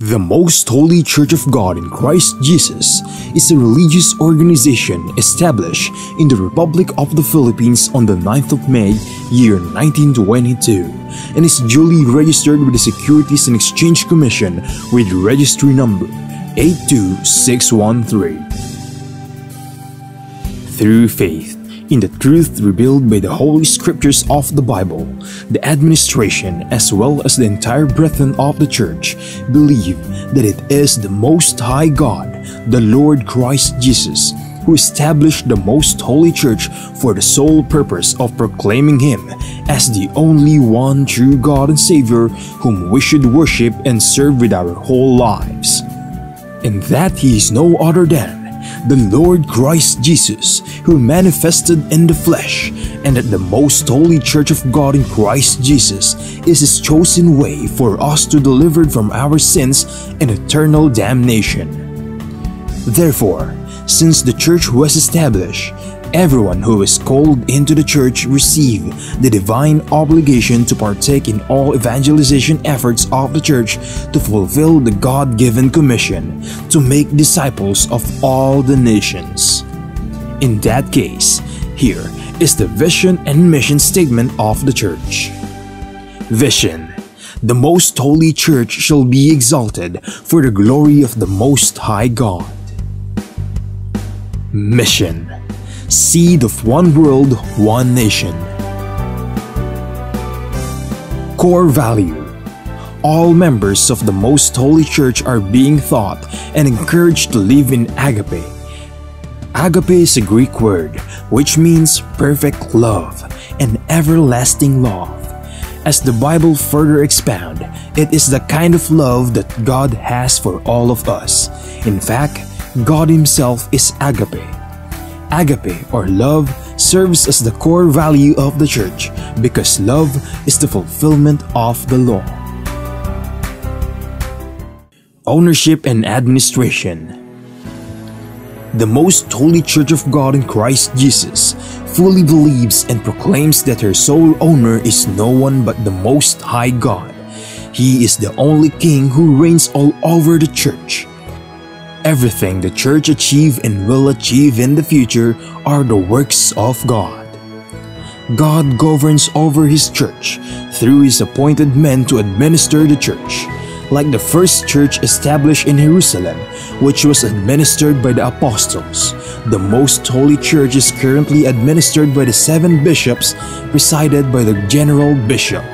The Most Holy Church of God in Christ Jesus is a religious organization established in the Republic of the Philippines on the 9th of May, year 1922, and is duly registered with the Securities and Exchange Commission with registry number 82613. Through faith in the truth revealed by the Holy Scriptures of the Bible, the administration as well as the entire brethren of the Church believe that it is the Most High God, the Lord Christ Jesus, who established the Most Holy Church for the sole purpose of proclaiming Him as the only one true God and Savior whom we should worship and serve with our whole lives, and that He is no other than the Lord Christ Jesus, who manifested in the flesh, and that the Most Holy Church of God in Christ Jesus is His chosen way for us to deliver from our sins and eternal damnation. Therefore, since the Church was established, everyone who is called into the Church receive the divine obligation to partake in all evangelization efforts of the Church to fulfill the God-given commission to make disciples of all the nations. In that case, here is the vision and mission statement of the Church. Vision: the Most Holy Church shall be exalted for the glory of the Most High God. Mission: seed of one world, one nation. Core value: all members of the Most Holy Church are being taught and encouraged to live in agape. Agape is a Greek word which means perfect love and everlasting love. As the Bible further expounds, it is the kind of love that God has for all of us. In fact, God Himself is agape. Agape, or love, serves as the core value of the Church because love is the fulfillment of the law. Ownership and administration: the Most Holy Church of God in Christ Jesus fully believes and proclaims that her sole owner is no one but the Most High God. He is the only King who reigns all over the Church. Everything the Church achieve and will achieve in the future are the works of God. God governs over His Church through His appointed men to administer the Church. Like the first church established in Jerusalem, which was administered by the apostles, the Most Holy Church is currently administered by the 7 bishops, presided by the general bishop.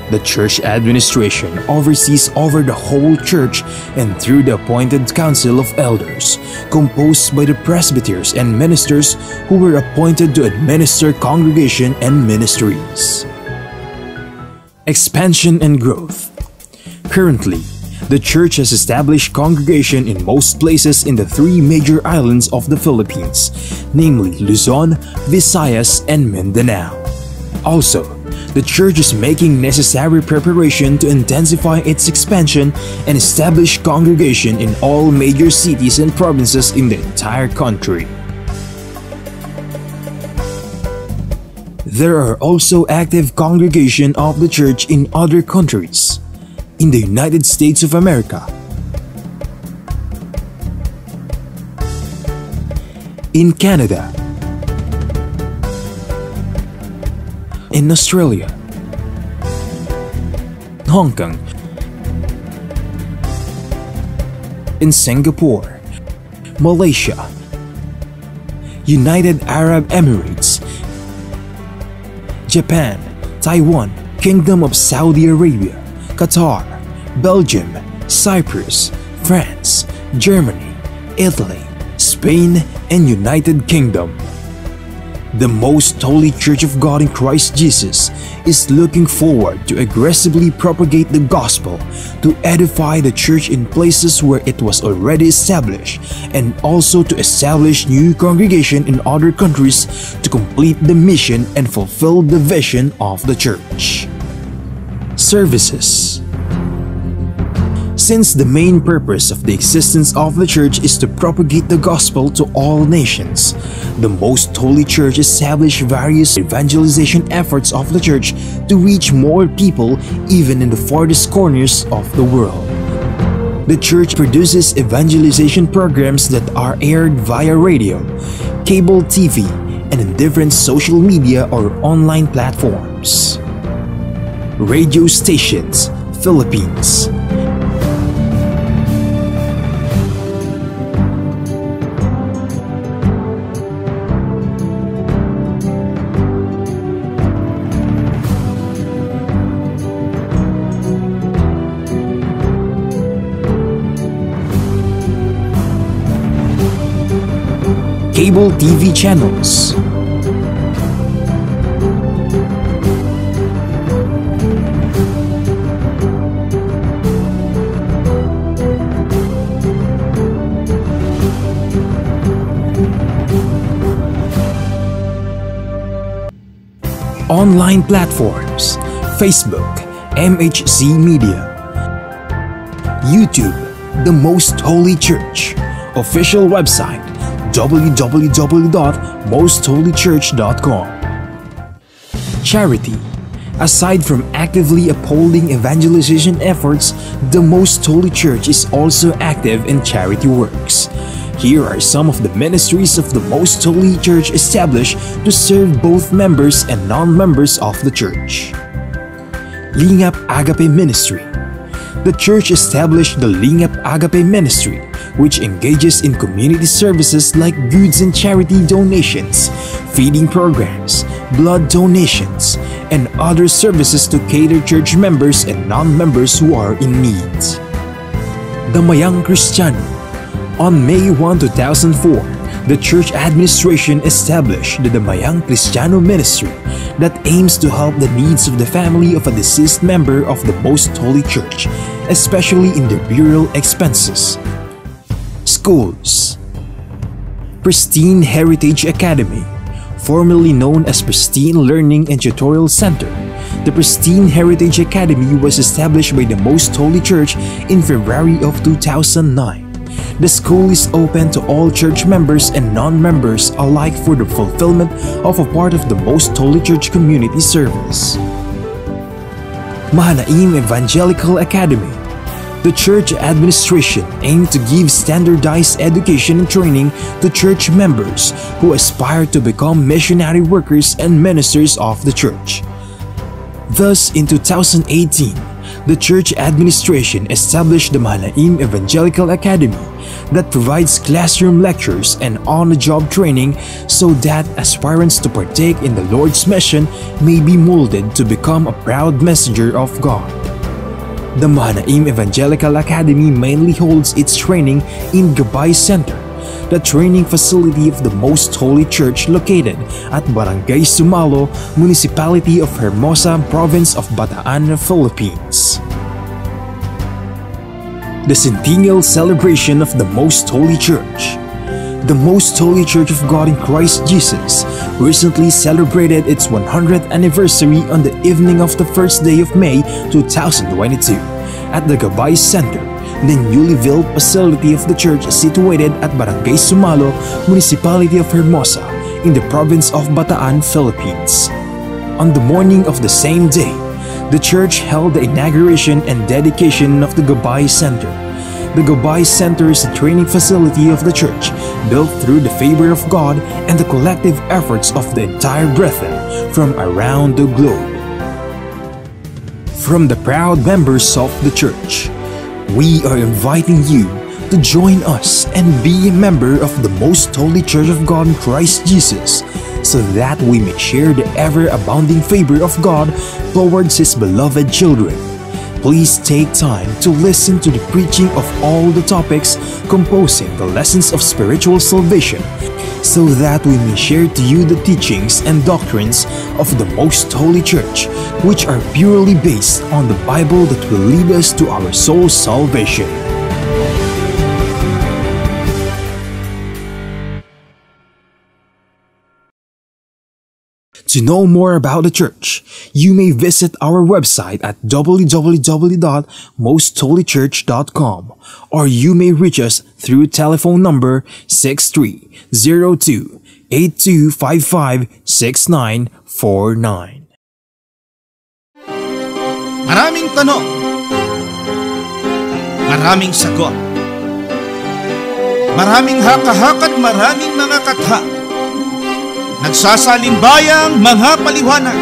The church administration oversees over the whole church and through the appointed council of elders, composed by the presbyters and ministers who were appointed to administer congregation and ministries. Expansion and growth: currently, the church has established congregation in most places in the 3 major islands of the Philippines, namely Luzon, Visayas, and Mindanao. Also, the church is making necessary preparation to intensify its expansion and establish congregation in all major cities and provinces in the entire country. There are also active congregation of the church in other countries. In the United States of America, in Canada, in Australia, Hong Kong, in Singapore, Malaysia, United Arab Emirates, Japan, Taiwan, Kingdom of Saudi Arabia, Qatar, Belgium, Cyprus, France, Germany, Italy, Spain, and United Kingdom. The Most Holy Church of God in Christ Jesus is looking forward to aggressively propagate the gospel, to edify the church in places where it was already established, and also to establish new congregation in other countries to complete the mission and fulfill the vision of the church. Services: since the main purpose of the existence of the Church is to propagate the gospel to all nations, the Most Holy Church established various evangelization efforts of the Church to reach more people even in the farthest corners of the world. The church produces evangelization programs that are aired via radio, cable TV, and in different social media or online platforms. Radio stations, Philippines. Cable TV channels. Online platforms, Facebook, MHC Media, YouTube, The Most Holy Church, official website, www.mostholychurch.com. Charity. Aside from actively upholding evangelization efforts, the Most Holy Church is also active in charity works. Here are some of the ministries of the Most Holy Church established to serve both members and non-members of the church. Lingap Agape Ministry. The church established the Lingap Agape Ministry, which engages in community services like goods and charity donations, feeding programs, blood donations, and other services to cater church members and non-members who are in need. Damayang Kristiyano. On May 1, 2004, the church administration established the Damayang Kristiyano Ministry that aims to help the needs of the family of a deceased member of the Most Holy Church, especially in their burial expenses. Schools. Pristine Heritage Academy, formerly known as Pristine Learning and Tutorial Center. The Pristine Heritage Academy was established by the Most Holy Church in February of 2009. The school is open to all church members and non-members alike for the fulfillment of a part of the Most Holy Church community service. Mahanaim Evangelical Academy. The church administration aimed to give standardized education and training to church members who aspire to become missionary workers and ministers of the church. Thus, in 2018, the church administration established the Mahanaim Evangelical Academy that provides classroom lectures and on-the-job training so that aspirants to partake in the Lord's mission may be molded to become a proud messenger of God. The Mahanaim Evangelical Academy mainly holds its training in Gabay Center, the training facility of the Most Holy Church located at Barangay Sumalo, Municipality of Hermosa, Province of Bataan, Philippines. The Centennial Celebration of the Most Holy Church. The Most Holy Church of God in Christ Jesus recently celebrated its 100th anniversary on the evening of the first day of May 2022 at the Gabay Center, the newly built facility of the church situated at Barangay Sumalo, Municipality of Hermosa, in the province of Bataan, Philippines. On the morning of the same day, the church held the inauguration and dedication of the Gabay Center. The Gabay Center is a training facility of the church built through the favor of God and the collective efforts of the entire brethren from around the globe. From the proud members of the church, we are inviting you to join us and be a member of the Most Holy Church of God in Christ Jesus, so that we may share the ever-abounding favor of God towards His beloved children. Please take time to listen to the preaching of all the topics composing the lessons of spiritual salvation, so that we may share to you the teachings and doctrines of the Most Holy Church, which are purely based on the Bible that will lead us to our soul's salvation. To know more about the church, you may visit our website at www.mostholychurch.com, or you may reach us through telephone number 6302-8255-6949. Maraming tanong, Maraming sagot. Maraming haka-hakad, maraming mga katha. Nagsasalimbayang mga paliwanag.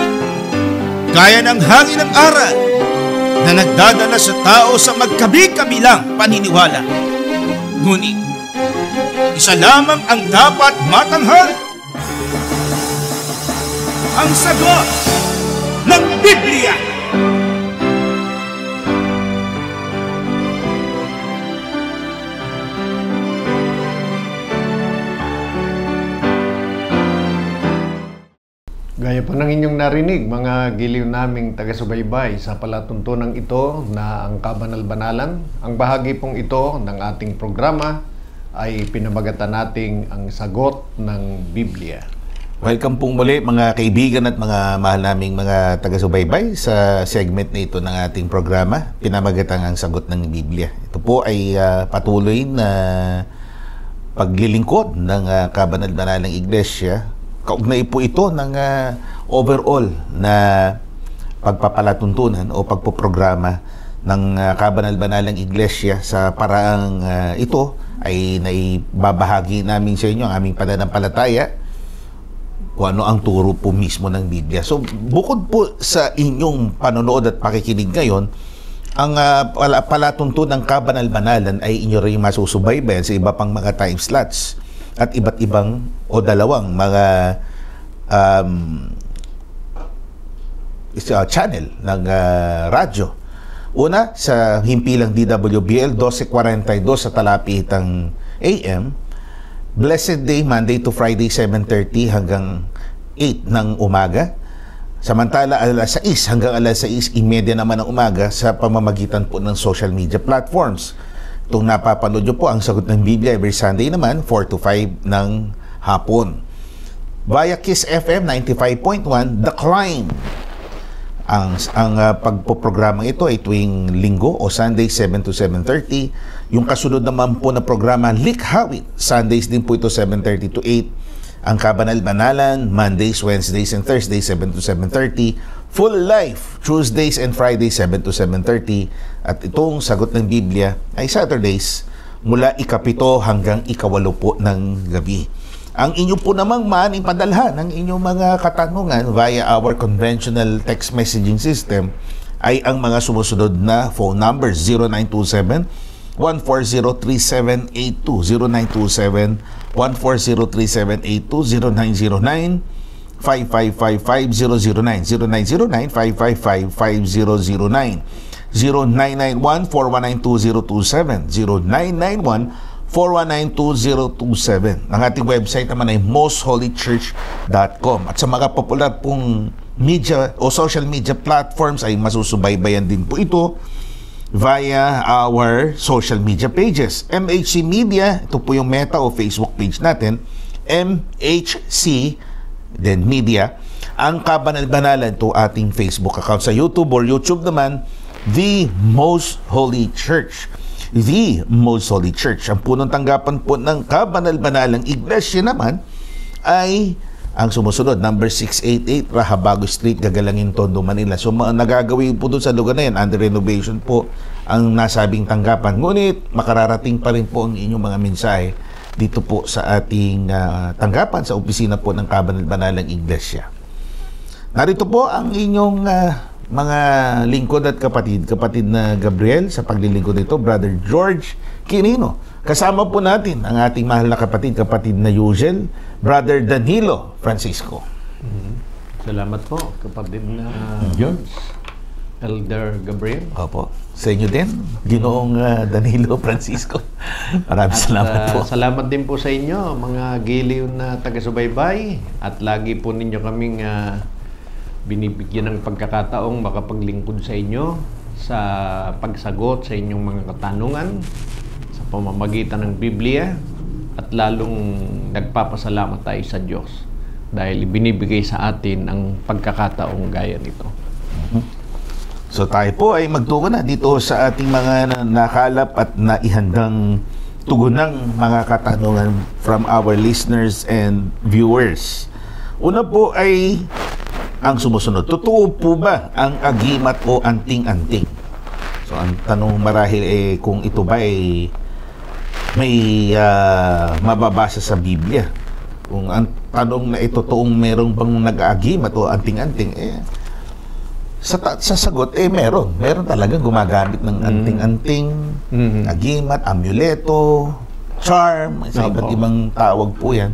Gaya ng hangin ng aral na nagdadala sa tao sa magkabi-kabilang paniniwala. Ngunit, isa lamang ang dapat matanghal. Ang sagot ng Biblia. Gaya po ng inyong narinig, mga giliw naming taga-subaybay sa palatuntunan ito na ang kabanal-banalan. Ang bahagi pong ito ng ating programa ay pinamagatan nating ang sagot ng Biblia. Welcome pong muli mga kaibigan at mga mahal naming mga taga-subaybay sa segment na ito ng ating programa, pinamagatan ang sagot ng Biblia. Ito po ay patuloy na paglilingkod ng kabanal-banalang Iglesia. Kaugnay po ito ng overall na pagpapalatuntunan o pagpoprograma ng kabanal-banalang Iglesia. Sa paraang ito ay naibabahagi namin sa inyo ang aming pananampalataya kung ano ang turo po mismo ng Biblia. So bukod po sa inyong panonood at pakikinig ngayon, ang palatuntunan ng kabanal-banalan ay inyo rin masusubaybayan sa iba pang mga time slots at iba't ibang o dalawang mga channel ng radyo. Una, sa himpilang DWBL 12:42 sa Talapitang AM, Blessed Day, Monday to Friday, 7:30 hanggang 8 ng umaga. Samantala, alas 6 hanggang alas 6:30 naman ng umaga sa pamamagitan po ng social media platforms. Itong napapanood nyo po ang sagot ng Biblia every Sunday naman, 4 to 5 ng hapon. Via Kiss FM 95.1, The Climb. Ang pagpoprogramang ito ay tuwing linggo o Sunday 7 to 7:30. Yung kasunod naman po na programa, Likhawit. Sundays din po ito 7:30 to 8. Ang Kabanal-Banalan, Mondays, Wednesdays, and Thursdays 7 to 7:30. Full Life, Tuesdays and Fridays 7 to 7:30. At itong sagot ng Biblia ay Saturdays mula ikapito hanggang ikawalo po ng gabi. Ang inyo po namang maaning padalhan ng inyong mga katanungan via our conventional text messaging system ay ang mga sumusunod na phone numbers: 0927-140-3782, 0927-140-3782, 0909 5555009, 0909 5555009, 0991-419-2027, 0991-419-2027. Ang ating website naman ay mostholychurch.com. At sa mga popular pong media o social media platforms ay masusubaybayan din po ito via our social media pages. MHC Media, ito po yung Meta o Facebook page natin, MHC then Media. Ang Kabanal-Banalan, ito ating Facebook account. Sa YouTube or YouTube naman, The Most Holy Church. The Most Holy Church. Ang punong tanggapan po ng Kabanal-Banalang Iglesia naman ay ang sumusunod, number 688 Rahabago Street, Gagalangin, Tondo, Manila. So nagagawin po doon sa lugar na yan, under renovation po ang nasabing tanggapan. Ngunit makararating pa rin po ang inyong mga mensahe dito po sa ating tanggapan sa opisina po ng Kabanal-Banalang Iglesia. Narito po ang inyong mga lingkod at kapatid na Gabriel sa paglilingkod nito, Brother George Quirino. Kasama po natin ang ating mahal na kapatid na Yusel, Brother Danilo Francisco. Salamat po, kapatid na George. Elder Gabriel. Opo. Sa inyo din, Ginoong Danilo Francisco. Maraming salamat po. Salamat din po sa inyo, mga giliw na taga-subaybay. At lagi po ninyo kaming binibigyan ng pagkakataong makapaglingkod sa inyo sa pagsagot sa inyong mga katanungan sa pamamagitan ng Biblia. At lalong nagpapasalamat tayo sa Diyos dahil binibigay sa atin ang pagkakataong gaya nito. So tayo po ay magtungo na dito sa ating mga nakalap at naihandang tugunang mga katanungan from our listeners and viewers. Una po ay ang sumusunod. Totoo po ba ang agimat o anting-anting? So ang tanong marahil kung ito ba may mababasa sa Biblia. Kung ang tanong na ito toong merong bang nag-aagimat o anting-anting, sa sagot, meron talagang gumagamit ng anting-anting, agimat, amuleto, charm, sa iba't ibang tawag po yan.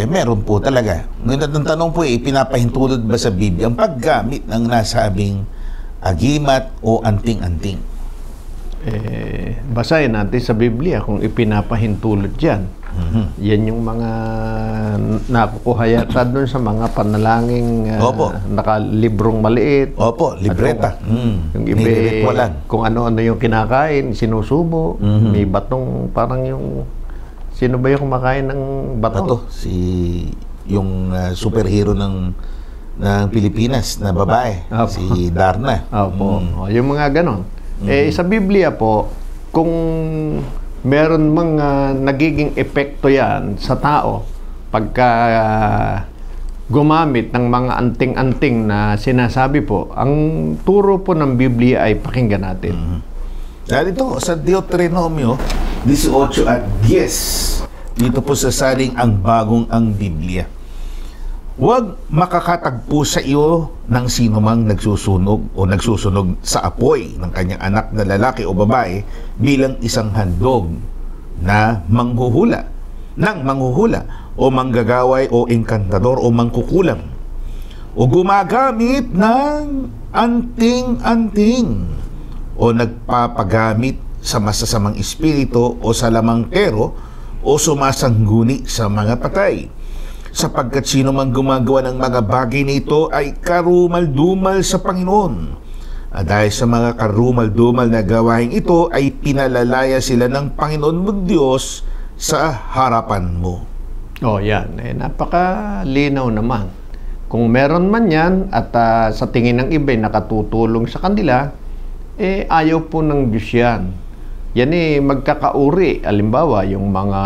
Meron po talaga. Ngayon ang tanong po, pinapahintulot ba sa Biblia ang paggamit ng nasabing agimat o anting-anting? Basahin natin sa Biblia kung ipinapahintulot yan. Yan yung mga nakukuha yata doon sa mga panalangin nakalibrong maliit. Opo, libreta. Yung iba, kung ano-ano yung kinakain, sinusubo. May batong, parang yung, sino ba yung kumakain ng bato? Yung superhero ng Pilipinas na babae, si Darna. Opo. Yung mga ganon. Sa Biblia po, kung meron mga nagiging epekto yan sa tao pagka gumamit ng mga anting-anting na sinasabi po, ang turo po ng Biblia ay pakinggan natin. Dahil ito, sa Deuteronomio 18 at 10, dito po sa saling ang bagong ang Biblia. Huwag makakatagpo sa iyo ng sino mang nagsusunog o nagsusunog sa apoy ng kanyang anak na lalaki o babae bilang isang handog na manghuhula o manggagaway o engkantador o mangkukulam o gumagamit ng anting-anting o nagpapagamit sa masasamang espiritu o sa lamangkero o sumasangguni sa mga patay. Sapagkat sino man gumagawa ng mga bagay nito ay karumal-dumal sa Panginoon. Dahil sa mga karumal-dumal na gawain ito ay pinalalaya sila ng Panginoon mong Diyos sa harapan mo. Yan. Napakalinaw naman. Kung meron man yan at sa tingin ng iba nakatutulong sa kanila, ayaw po ng Diyos yan. Yan magkakauri. Halimbawa, yung mga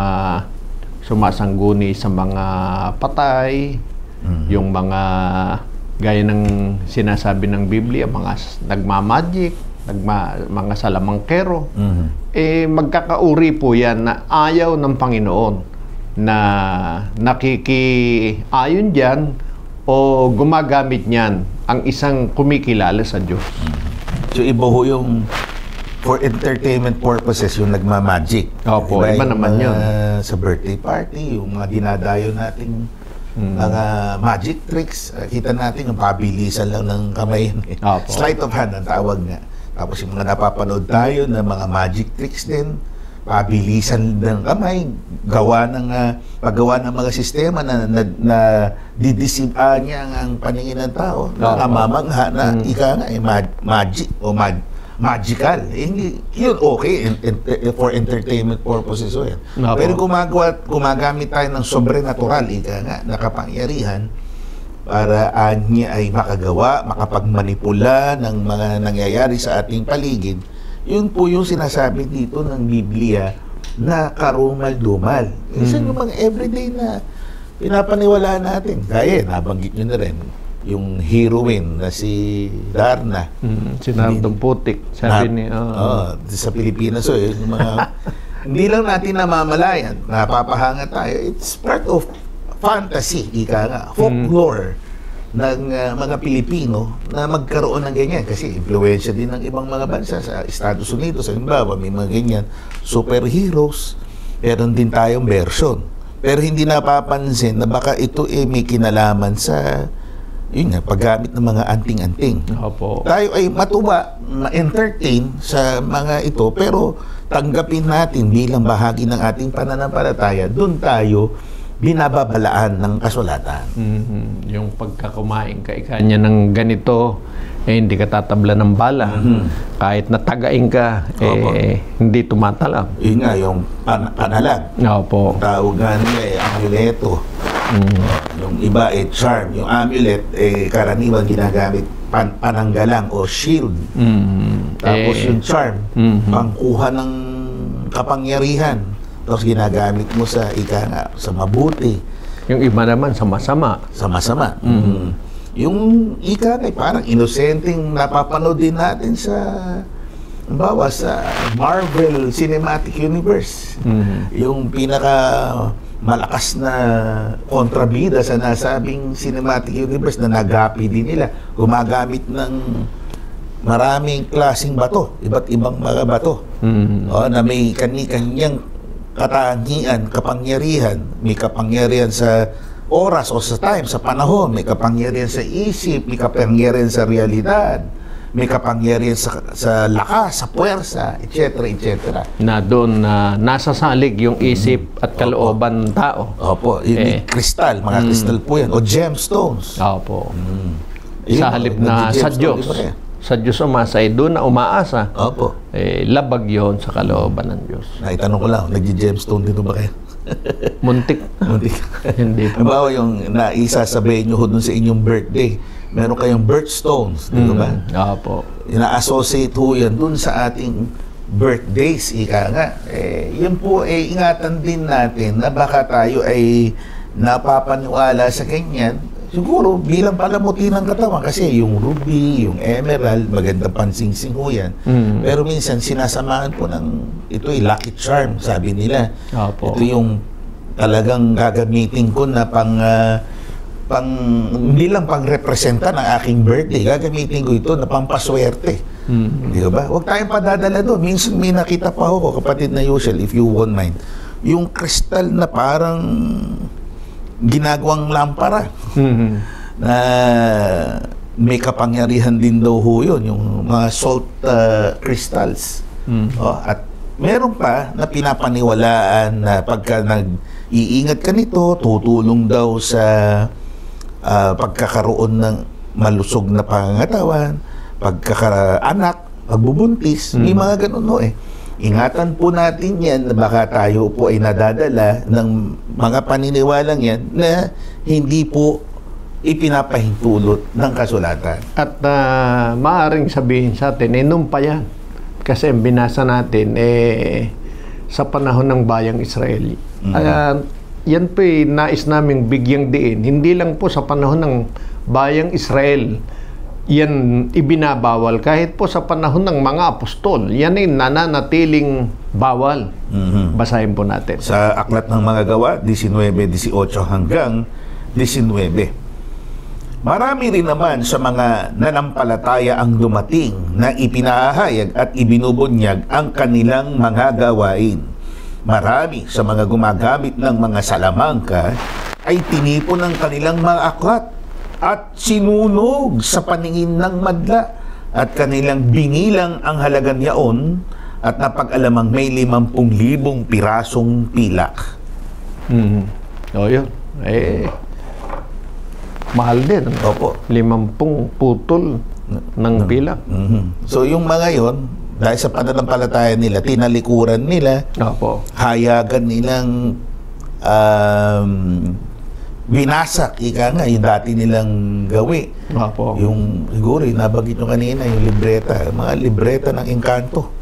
sumasangguni sa mga patay, yung mga gaya ng sinasabi ng Biblia, mga nagmamagic, mga salamangkero, magkakauri po yan na ayaw ng Panginoon na nakikiayon dyan o gumagamit niyan ang isang kumikilala sa Diyos. So iba ho yung for entertainment purposes yung nagmamagic. Opo, iba naman yun. Sa birthday party, yung mga dinadayo nating mga magic tricks. Kita natin yung pabilisan lang ng kamay. Sleight of hand ang tawag nga. Tapos yung mga napapanood tayo na mga magic tricks din, pabilisan ng kamay, paggawa ng mga sistema na didisipan niya ang paningin ng tao. Namamangha na ika nga magic o magical. Yun okay for entertainment purposes. Pero gumagamit tayo ng sobrenatural, na kapangyarihan para niya ay makapagmanipula ng mga nangyayari sa ating paligid. Yun po yung sinasabi dito ng Biblia na karumal-dumal. Isa yung mga everyday na pinapaniwalaan natin. Gaya, nabanggit nyo na rin, yung heroine na si Darna. Si Nardong Putik. Sabi sa Pilipinas. Yung mga, hindi lang natin namamalayan, napapahanga tayo. It's part of fantasy, folklore ng mga Pilipino na magkaroon ng ganyan. Kasi influensya din ng ibang mga bansa sa Estados Unidos. Halimbawa, may mga ganyan superheroes. Meron din tayong version. Pero hindi napapansin na baka ito may kinalaman sa paggamit ng mga anting-anting. Tayo ay matuwa, ma-entertain sa mga ito, pero tanggapin natin bilang bahagi ng ating pananampalataya, doon tayo binababalaan ng kasulatan. Yung pagkakumain ka niya ng ganito, hindi ka tatabla ng bala. Kahit natagain ka, hindi tumatalab. Yun nga, yung panalag. Tawag nga nila, amuleto. Yung iba charm. Yung amulet karaniwan ginagamit pananggalang o shield. Tapos yung charm, pangkuha ng kapangyarihan. Tapos ginagamit mo sa sa mabuti. Yung iba naman sa masama. Sa masama. Yung parang inosenteng napapanood din natin sa Halimbawa sa Marvel Cinematic Universe, yung pinaka malakas na kontrabida sa nasabing Cinematic Universe na nagapi din nila, gumagamit ng maraming klaseng bato, iba't ibang mga bato, na may kani-kanyang katangian, kapangyarihan. May kapangyarihan sa oras o sa time, sa panahon, may kapangyarihan sa isip, may kapangyarihan sa realidad, may kapangyarihan sa lakas, sa puwersa, etc., etc. Na doon na nasasalig yung isip at kalooban ng tao. Opo, yung kristal, mga kristal po yan, o gemstones. Opo. Sa halip na sa Diyos. Sa Diyos umasa, doon na umaasa. Opo. Labag yon sa kalooban ng Diyos. Naitanong ko lang, nag-gemstone dito ba kayo? Muntik. Muntik. Hindi pa. Halimbawa yung naisasabihin nyo doon sa inyong birthday, meron kayong birthstones, di ba? Opo. Ina-associate ho yan doon sa ating birthdays, ika nga. Yan po, ingatan din natin na baka tayo ay napapaniwala sa ganyan. Siguro, bilang palamuti ng katawan, kasi yung ruby, yung emerald, magandang pansingsing ho yan. Pero minsan, sinasamahan po ng, ito ay lucky charm, sabi nila. Opo. Ito yung talagang gagamitin ko na hindi lang pang-representa ng aking birthday, gagamitin ko ito na pampaswerte. Di ba? Huwag tayong padadala doon. Minsan may nakita pa ako, kapatid na usual, if you won't mind, yung kristal na parang ginagawang lampara na may kapangyarihan din daw ho yun, yung mga salt crystals. At meron pa na pinapaniwalaan na pagka nag-iingat ka nito, tutulong daw sa pagkakaroon ng malusog na pangangatawan, pagkakaanak, pagbubuntis, may mga ganun no eh. Ingatan po natin yan na baka tayo po ay nadadala ng mga paniniwalang yan na hindi po ipinapahintulot ng kasulatan. At maaaring sabihin sa atin, nung pa yan. Kasi binasa natin, sa panahon ng bayang Israel. Yan po nais naming bigyang diin. Hindi lang po sa panahon ng bayang Israel yan ibinabawal. Kahit po sa panahon ng mga apostol, yan ay nananatiling bawal. Basahin po natin. Sa Aklat ng Mga Gawa, 19:18 hanggang 19. Marami rin naman sa mga nanampalataya ang dumating na ipinahayag at ibinubunyag ang kanilang mga gawain. Marami sa mga gumagamit ng mga salamangka ay tinipon ng kanilang mga aklat at sinunog sa paningin ng madla at kanilang binilang ang halagang yaon at napag-alamang may 50,000 pirasong pilak. O yun. Mahal din. Opo. 50 putol ng pilak. So yung mga yon, dahil sa pananampalataya nila, tinalikuran nila, Opo. hayagan nilang binasak, ika nga, yung dati nilang gawi. Opo. Yung, siguro, nabagit nyo kanina, yung libreta, mga libreta ng engkanto,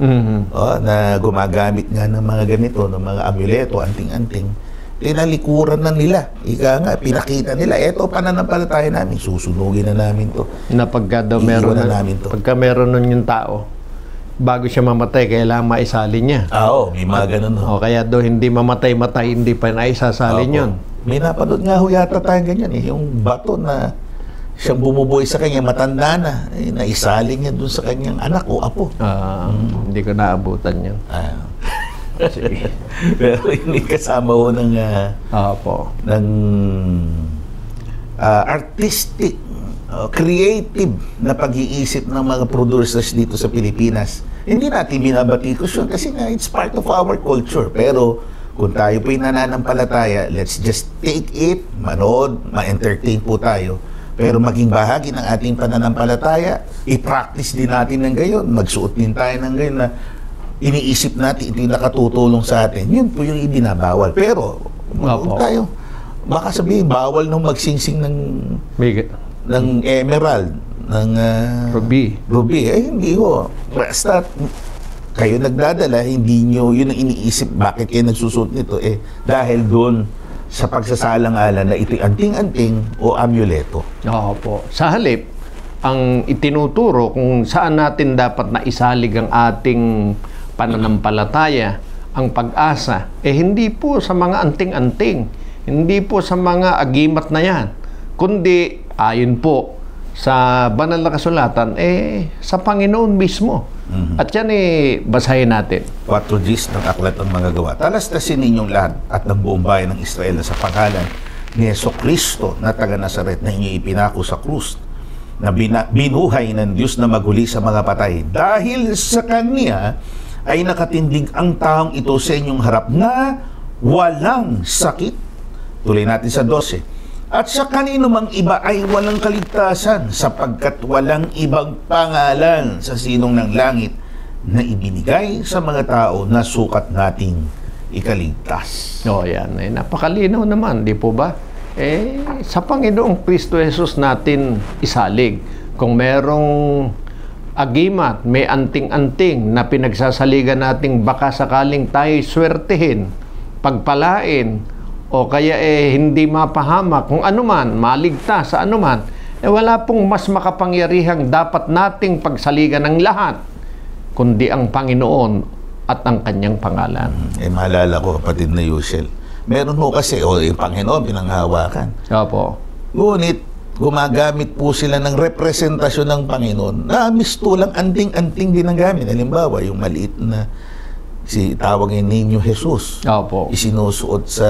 na gumagamit nga ng mga ganito, ng mga amuleto, anting-anting. Tinalikuran na nila. Ika nga, pinakita nila, eto pananampalataya namin, susunugin na namin to. Na pagka daw meron pagka meron nun yung tao, bago siya mamatay, kailangan maisalin niya. Oo, may mga ganun. O kaya daw hindi mamatay-matay, hindi pa naisasalin yun. May napanood nga ho yata tayo ganyan yung bato na siyang bumubuhay sa kanya, matanda na, naisalin niya dun sa kanyang anak o apo. Hindi ko naabutan yun. Sige. Pero hindi kasama ho ng artistic, creative na pag-iisip ng mga producers dito sa Pilipinas. Hindi natin binabatikos yun kasi nga it's part of our culture. Pero kung tayo po'y nananampalataya, let's just take it, manood, ma-entertain po tayo. Pero maging bahagi ng ating pananampalataya, i-practice din natin ng gayon, magsuot din tayo ng gayon na iniisip natin ito yung nakatutulong sa atin. Yun po yung ibinabawal. Pero, huwag tayo, baka sabihin, bawal nung magsingsing ng emerald, ng ruby. Hindi ho. Basta, kayo nagdadala, hindi nyo, yun ang iniisip, bakit kayo nagsusuot nito? Dahil doon sa pagsasalang-alan na ito'y anting-anting o amuleto. Opo. Sa halip, ang itinuturo kung saan natin dapat na isalig ang ating pananampalataya, ang pag-asa, hindi po sa mga anting-anting, hindi po sa mga agimat na yan, kundi ayon po sa banal na kasulatan, sa Panginoon mismo. At yan basahin natin. 4 Gs ng Aklat ng Mga Gawa. Talastasin ninyong lahat at ng buong bayan ng Israel na sa pangalan ni Jesucristo na taga Nazaret na inyo ipinako sa krus, na binuhay ng Diyos na maguli sa mga patay. Dahil sa Kanya ay nakatindig ang taong ito sa inyong harap na walang sakit. Tuloy natin sa 12. At sa kanino mang iba ay walang kaligtasan, sapagkat walang ibang pangalan sa sinong ng langit na ibinigay sa mga tao na sukat nating ikaligtas. Yan. Napakalinaw naman, di po ba? Sa Panginoong Kristo Jesus natin isalig. Kung merong agimat, may anting-anting na pinagsasaligan nating baka sakaling tayo swertehin, pagpalain, o kaya hindi mapahamak, kung anuman, maligtas sa anuman, wala pong mas makapangyarihang dapat nating pagsaligan ng lahat, kundi ang Panginoon at ang Kanyang pangalan. Maalala ko, kapatid na Yushel, meron mo kasi, yung Panginoon, pinanghawakan. Opo. Ngunit, gumagamit po sila ng representasyon ng Panginoon na mistulang anting-anting din ang gamit. Halimbawa, yung maliit na tawagin ninyo Jesus. Opo. Isinusuot sa,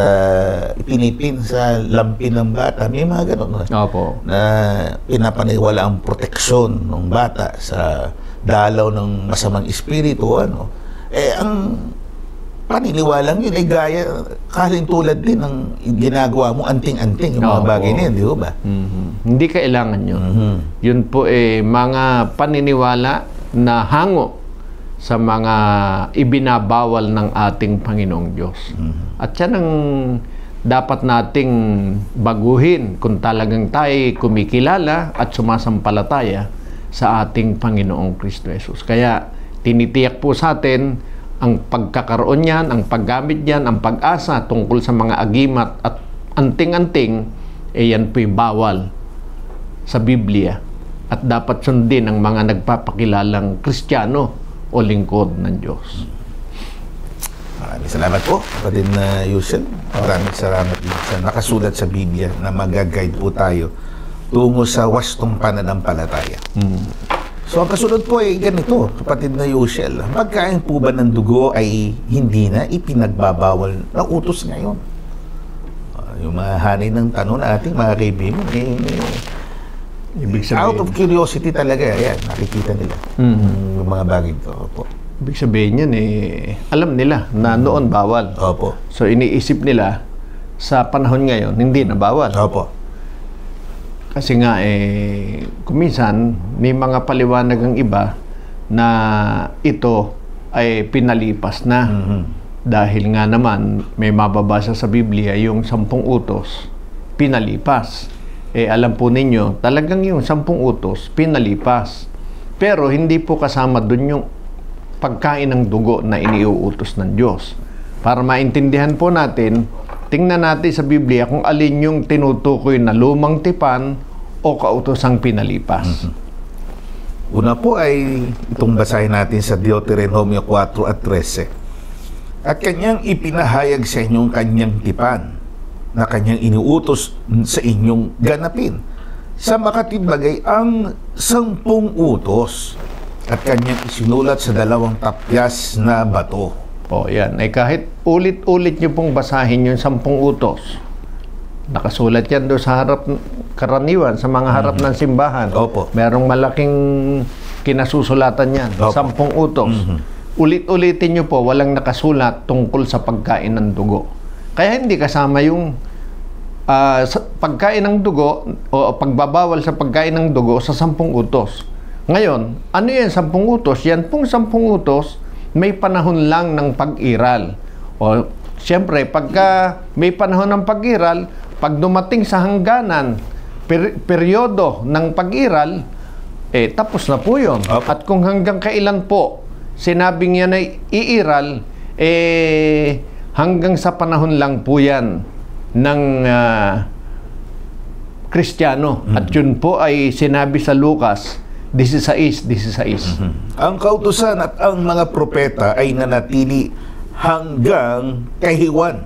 ipinipin sa lampin ng bata. May mga ganun. Opo. Na pinapaniwala ang proteksyon ng bata sa dalaw ng masamang espiritu. Ang paniniwalang yun ay gaya, tulad din ng ginagawa mo anting-anting, yung mga bagay na yun, di ba? Hindi kailangan yun. Yun po mga paniniwala na hango sa mga ibinabawal ng ating Panginoong Diyos. At yan ang dapat nating baguhin kung talagang tayo kumikilala at sumasampalataya sa ating Panginoong Kristo Jesus. Kaya tinitiyak po sa atin ang pagkakaroon niyan, ang paggamit niyan, ang pag-asa tungkol sa mga agimat at anting-anting, yan po'y bawal sa Biblia at dapat sundin ng mga nagpapakilalang Kristiyano o lingkod ng Diyos. Maraming salamat po, kapatid na Yusen. Maraming salamat din sa nakasulat sa Biblia na mag-guide po tayo tungo sa wastong pananampalataya. So, ang kasunod po ay ganito, kapatid na Yushel. Pagkain po ba ng dugo ay hindi na ipinagbabawal na utos ngayon? Yung mga hanay ng tanong natin, mga kaibigan, Ibig sabihin, out of curiosity talaga, yan, nakikita nila yung mga bagay ito. Opo. Ibig sabihin yan, alam nila na noon bawal. Opo. So, iniisip nila sa panahon ngayon, hindi na bawal. Opo. Kasi nga, kuminsan, may mga paliwanag ang iba na ito ay pinalipas na. Dahil nga naman, may mababasa sa Biblia yung 10 utos, pinalipas. Alam po ninyo, talagang yung 10 utos, pinalipas. Pero hindi po kasama dun yung pagkain ng dugo na iniuutos ng Diyos. Para maintindihan po natin, tingnan natin sa Biblia kung alin yung tinutukoy na lumang tipan o kautosang pinalipas. Una po ay itong basahin natin sa Deuteronomio 4 at 13. At kanyang ipinahayag sa inyong kanyang tipan na kanyang iniutos sa inyong ganapin. Sa makatibagay ang 10 utos at kanyang isinulat sa 2 tapyas na bato. Yan. Kahit ulit-ulit nyo pong basahin yung 10 utos, nakasulat yan doon sa harap, karaniwan, sa mga harap ng simbahan. Opo. Merong malaking kinasusulatan yan. Opo. 10 utos. Ulit-ulitin nyo po, walang nakasulat tungkol sa pagkain ng dugo. Kaya hindi kasama yung pagkain ng dugo o pagbabawal sa pagkain ng dugo sa 10 utos. Ngayon, ano yan 10 utos? Yan pong 10 utos, may panahon lang ng pag-iral. O, siyempre, pagka may panahon ng pag-iral, pag dumating sa hangganan, peryodo ng pag-iral, tapos na po yun. Okay. At kung hanggang kailan po sinabing yan ay iiral, hanggang sa panahon lang po yan ng Kristiyano. At yun po ay sinabi sa Lucas 16. Ang kautusan at ang mga propeta ay nanatili hanggang kay Juan.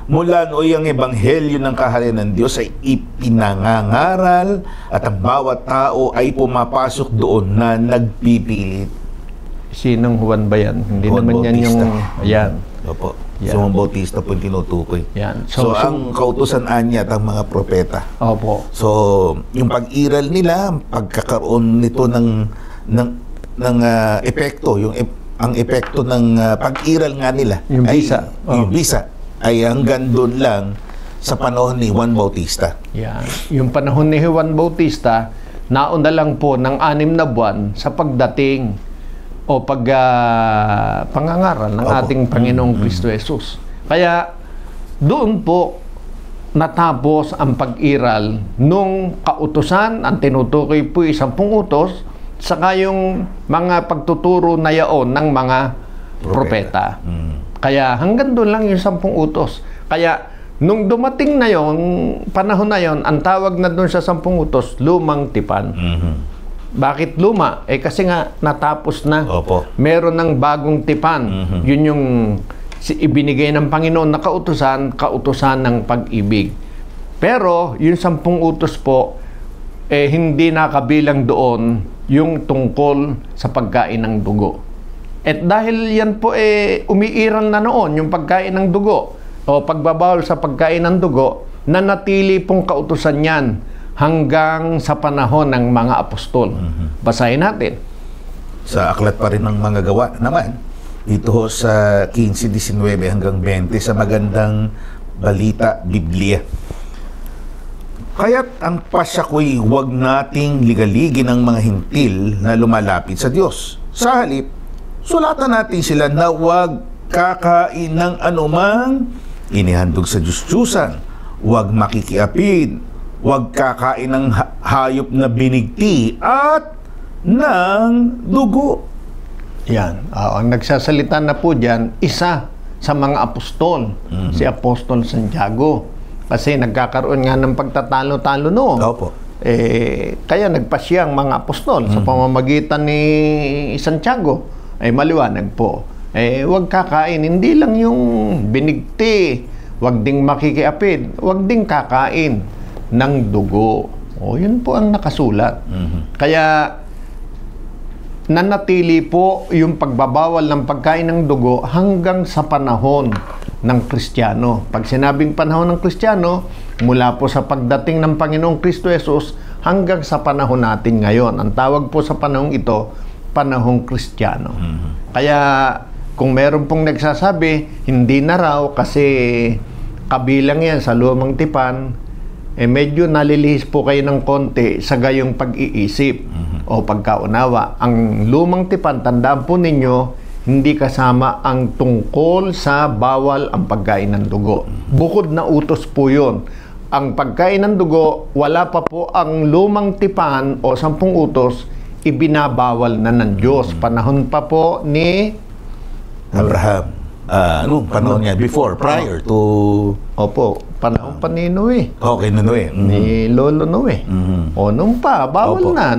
Mula nooy ang ebanghelyo ng kaharian ng Diyos ay ipinangangaral at ang bawat tao ay pumapasok doon na nagpipilit. Sinong Juan ba yan? Hindi Juan naman yan yung... Bautista. Ayan. Opo. Yan. So, ang Bautista po yung tinutukoy. Yan. So, ang kautusan anya at ang mga propeta. Opo. So, yung pag-iral nila, pagkakaroon nito ng epekto, ang epekto ng pag-iral nga nila, Yung bisa. Yung bisa ay hanggang doon lang sa panahon ni Juan Bautista. Yan. Yung panahon ni Juan Bautista, nauna lang po ng 6 na buwan sa pagdating o pangangaral ng ating Panginoong Kristo Jesus. Kaya doon po natapos ang pag-iral nung kautusan, ang tinutukoy po 10 utos, saka yung mga pagtuturo na yaon ng mga propeta. Kaya hanggang doon lang yung 10 utos. Kaya nung dumating na yon, panahon na yon, ang tawag na doon sa 10 utos, lumang tipan. Bakit luma? Kasi nga natapos na. Opo. Meron ng bagong tipan. Yun yung ibinigay ng Panginoon na kautusan ng pag-ibig. Pero yung 10 utos po, hindi nakabilang doon yung tungkol sa pagkain ng dugo. At dahil yan po umiiral na noon yung pagkain ng dugo o pagbabawal sa pagkain ng dugo, nanatili pong kautusan yan hanggang sa panahon ng mga apostol. Basahin natin. Sa aklat pa rin ng mga gawa naman, dito sa 15-19 hanggang 20 sa magandang balita, Biblia. Kaya't ang pasyako'y huwag nating ligaligin ang mga hintil na lumalapit sa Diyos. Sa halip, sulatan natin sila na huwag kakain ng anumang inihandog sa Diyos-Diyusan, huwag makikiapid, huwag kakain ng hayop na binigti at ng dugo. Yan. Ang nagsasalita na po dyan, isa sa mga apostol, si Apostol Santiago. Kasi nagkakaroon nga ng pagtatalo-talo noon. Opo. Kaya nagpasya ang mga apostol sa pamamagitan ni Santiago. Maliwanag po. Huwag kakain. Hindi lang yung binigti. Huwag ding makikiapid. Huwag ding kakain ng dugo. Yun po ang nakasulat. Kaya nanatili po yung pagbabawal ng pagkain ng dugo hanggang sa panahon ng Kristiyano. Pag sinabing panahon ng Kristiyano, mula po sa pagdating ng Panginoong Kristo Jesus hanggang sa panahon natin ngayon. Ang tawag po sa panahong ito, panahong Kristiyano. Kaya kung meron pong nagsasabi, hindi na raw kasi kabilang yan sa lumang tipan, medyo nalilihis po kayo ng konti sa gayong pag-iisip o pagkaunawa. Ang lumang tipan, tandaan po ninyo, hindi kasama ang tungkol sa bawal ang pagkain ng dugo. Bukod na utos po yun. Ang pagkain ng dugo, wala pa po ang lumang tipan o 10 utos, ibinabawal na ng Diyos. Panahon pa po ni Abraham. Panahon niya? Prior to... Opo, panahon pa ni Noe. Okay, na Noe. Ni Lolo Noe. Nung pa, bawal na.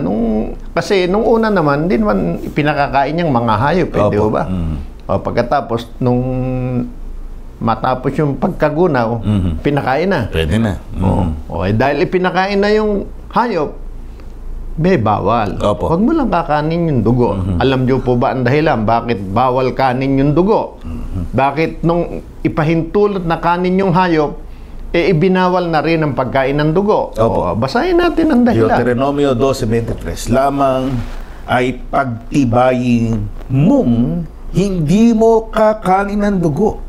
Kasi nung una naman, din man pinakakain niyang mga hayop, di ba? Pagkatapos, nung matapos yung pagkagunaw, pinakain na. Pwede na. Dahil ipinakain na yung hayop, bawal. Opo. Huwag mo lang kakanin yung dugo. Alam niyo po ba ang dahilan? Bakit bawal kanin yung dugo? Bakit nung ipahintulot na kanin yung hayop, ibinawal na rin ang pagkain ng dugo? Basahin natin ang dahilan. Deuteronomio 12:23, lamang ay pagtibayin mong hindi mo kakanin ng dugo,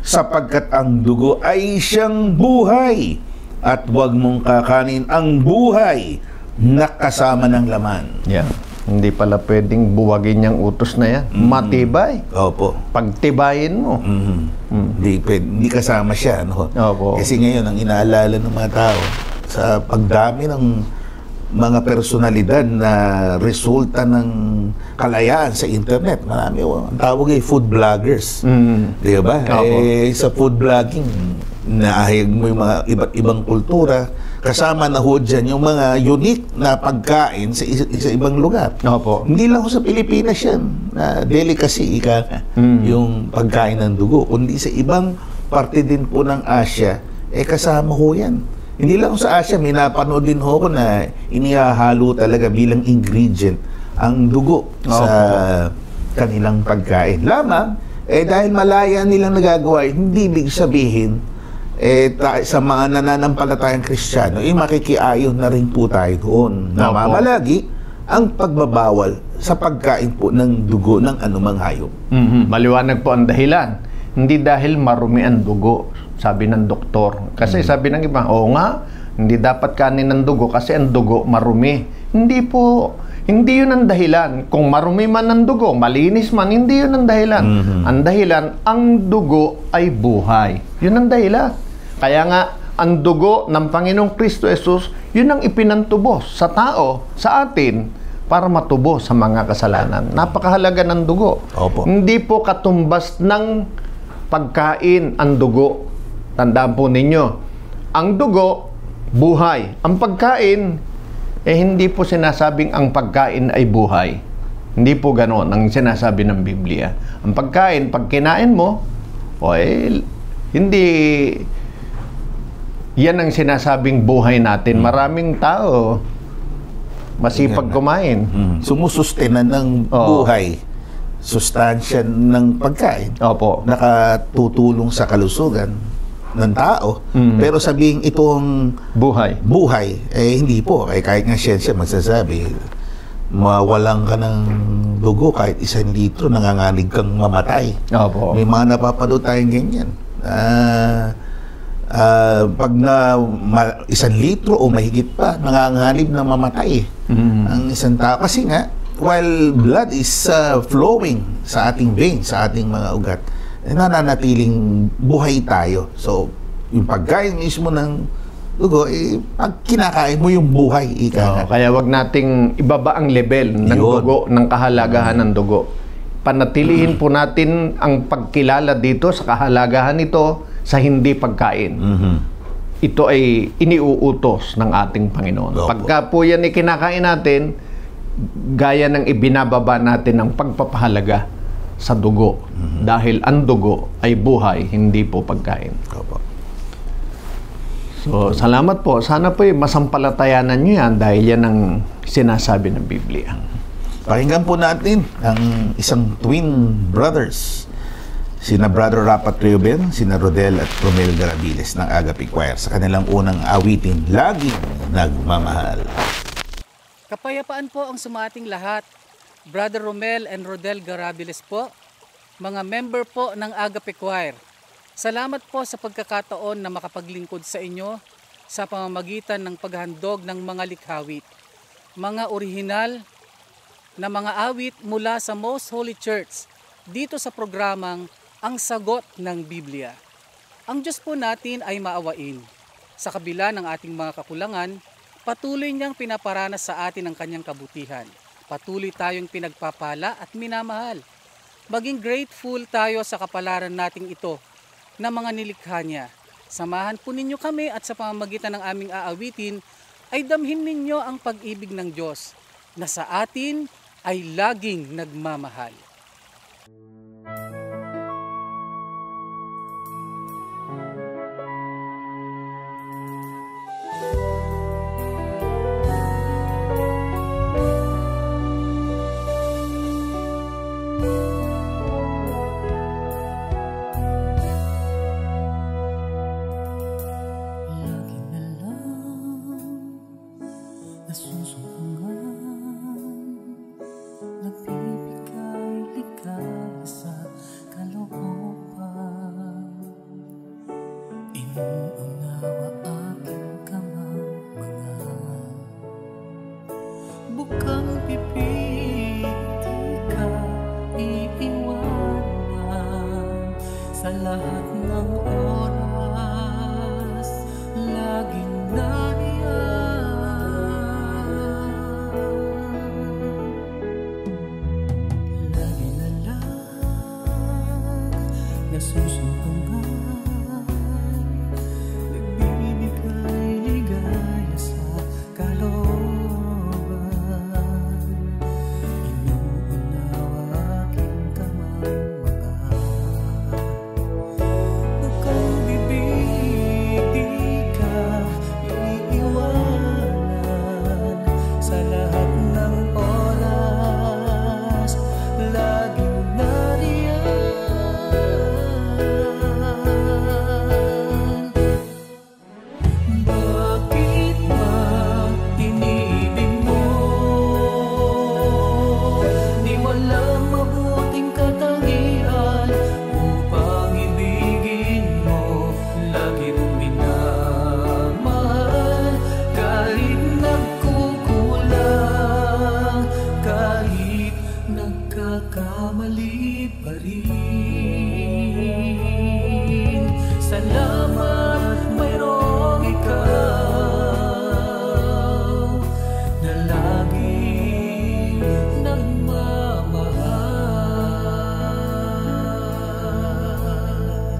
sapagkat ang dugo ay siyang buhay, at huwag mong kakanin ang buhay na kasama ng laman. Hindi pala pwedeng buwagin yung utos na yan. Matibay. Opo. Pagtibayin mo. Hindi kasama siya. No? Opo. Kasi ngayon, ang inaalala ng mga tao, sa pagdami ng mga personalidad na resulta ng kalayaan sa internet. Marami, ang tawag ay food vloggers. Di ba? Sa food vlogging, naahig mo yung mga iba't ibang kultura, kasama na ho dyan yung mga unique na pagkain sa ibang lugar. Opo. Hindi lang ho sa Pilipinas yan, na delicacy, yung pagkain ng dugo, kundi sa ibang parte din po ng Asia, kasama ho yan. Hindi lang sa Asia, may napanood din ho ko na inihahalo talaga bilang ingredient ang dugo sa kanilang pagkain. Lamang, dahil malaya nilang nagagawa, hindi ibig sabihin, sa mga nananampalatayang Kristiyano, makikiayon na rin po tayo doon. Namamalagi ang pagbabawal sa pagkain po ng dugo ng anumang hayop. Maliwanag po ang dahilan. Hindi dahil marumi ang dugo, sabi ng doktor. Kasi sabi ng iba, oo nga, hindi dapat kanin ng dugo kasi ang dugo marumi. Hindi po, hindi yun ang dahilan. Kung marumi man ang dugo, malinis man, hindi yun ang dahilan. Ang dahilan, ang dugo ay buhay. Yun ang dahilan. Kaya nga, ang dugo ng Panginoong Kristo Jesus, yun ang ipinantubos sa tao, sa atin, para matubos sa mga kasalanan. Napakahalaga ng dugo. Opo. Hindi po katumbas ng pagkain ang dugo. Tandaan po ninyo, ang dugo, buhay. Ang pagkain, hindi po sinasabing ang pagkain ay buhay. Hindi po ganoon ang sinasabi ng Biblia. Ang pagkain, pag kinain mo, hindi yan ang sinasabing buhay natin. Maraming tao masipag kumain. Sumusustenan ng buhay, sustansya ng pagkain. Opo. Nakatutulong sa kalusugan ng tao. Pero sabihin itong buhay, hindi po. Kahit nga siyensya magsasabi, mawalan ka ng dugo kahit 1 litro, nangangalig kang mamatay. Opo. May mga napapanood tayong ganyan. Pag na 1 litro o mahigit pa, nangangalib na mamatay ang isang tao. Kasi nga, while blood is flowing sa ating veins, sa ating mga ugat, nananatiling buhay tayo. So, yung pagkain mismo ng dugo, pag kinakain mo yung buhay, kaya wag nating ibaba ang level ng dugo, ng kahalagahan ng dugo. Panatilihin po natin ang pagkilala dito sa kahalagahan nito sa hindi pagkain. Ito ay iniuutos ng ating Panginoon. Pagka po yan ikinakain natin, gaya ng ibinababa natin ang pagpapahalaga sa dugo. Dahil ang dugo ay buhay, hindi po pagkain. So, salamat po. Sana po masampalatayanan nyo yan dahil yan ang sinasabi ng Biblia. Pakinggan po natin ang isang twin brothers, sina Brother Rapat Reuben, sina Rodel at Romel Garabiles ng Agape Choir sa kanilang unang awitin, Laging Nagmamahal. Kapayapaan po ang sumating lahat. Brother Romel and Rodel Garabiles po, mga member po ng Agape Choir. Salamat po sa pagkakataon na makapaglingkod sa inyo sa pamamagitan ng paghandog ng mga likhawit. Mga orihinal na mga awit mula sa Most Holy Church dito sa programang Ang Sagot ng Biblia. Ang Diyos po natin ay maawain. Sa kabila ng ating mga kakulangan, patuloy niyang pinaparanas sa atin ang kanyang kabutihan. Patuloy tayong pinagpapala at minamahal. Maging grateful tayo sa kapalaran nating ito na mga nilikha niya. Samahan po ninyo kami at sa pamamagitan ng aming aawitin ay damhin ninyo ang pag-ibig ng Diyos na sa atin ay laging nagmamahal. nasusumbungan, nagbibigay ligaya sa kalooban. Inuunawa aking kamangmangan. Bukang bibig di ka iiwanan sa lahat ng oras, laging nariyan. Bakit ba iniibig mo? Di walang mabuting katangian upang ibigin mo. Lagi mong minamahal kahit nagkukulang, kahit nagkakamali pa rin. Salamat mayroong ikaw na lagi nagmamahal.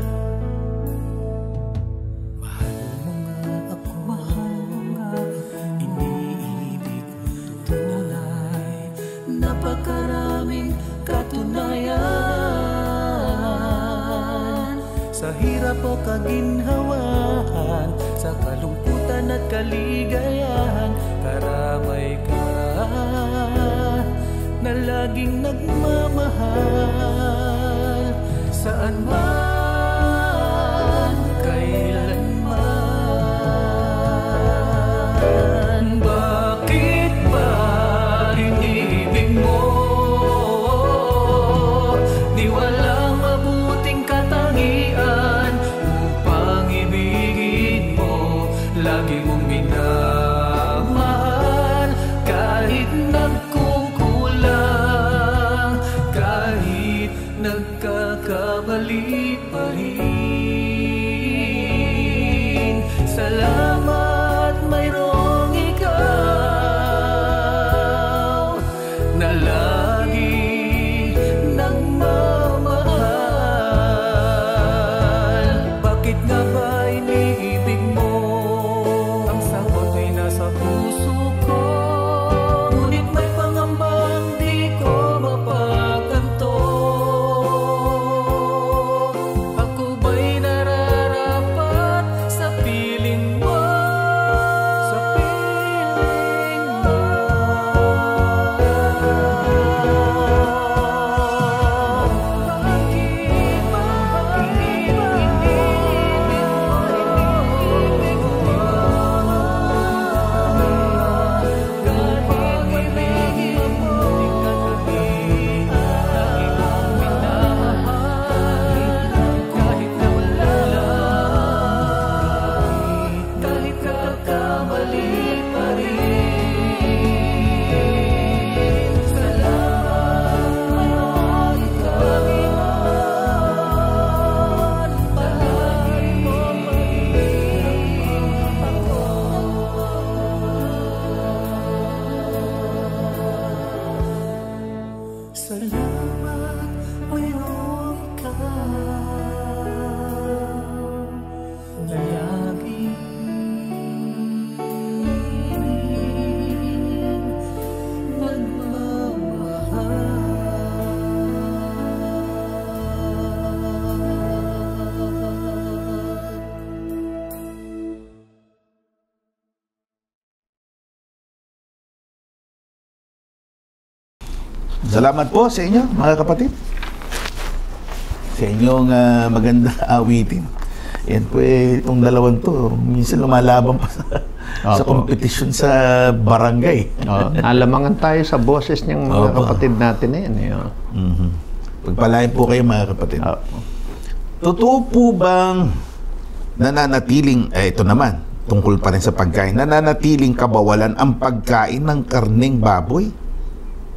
Mahal mo nga ako, iniibig ko tunay. Napakaraming katunayan sa hirap o kaginhawahan, sa kalungkutan at kaligayahan. Karamay ka na laging nagmamahal, saan man, kailanman. Bakit ba iniibig mo? Di walang mabuting katangian upang ibigin mo. Lagi mong minamahal kahit nagkukulang, kahit nagkakamali pa rin. Salamat mayroong ikaw na lagi nagmamahal. Bakit nga ba iniibig mo? Ang sagot ay nasa puso ko, ngunit may pangambang di ko mapaganto. Ako ba'y nararapat sa piling mo? Sa piling mo. Bakit ba iniibig mo? Kahit may bigin mo, di ka sabihin, lagi mong minamahal. Kahit na wala lang, kahit nagkakamali pa rin. Salamat mayroong ikaw, palagi mo maging ako. Salamat mayroong ikaw na laging nagmamahal. Salamat po sa inyo, mga kapatid. Sa inyong magandang awitin. Yan po itong dalawang to, minsan lumalaban pa sa Opo. competition sa barangay. Alamangan tayo sa boses niyang mga Opo. kapatid natin na yan. Pagpalain po kayo, mga kapatid. Opo. Totoo po bang nananatiling, ito naman, tungkol pa rin sa pagkain, nananatiling kabawalan ang pagkain ng karneng baboy?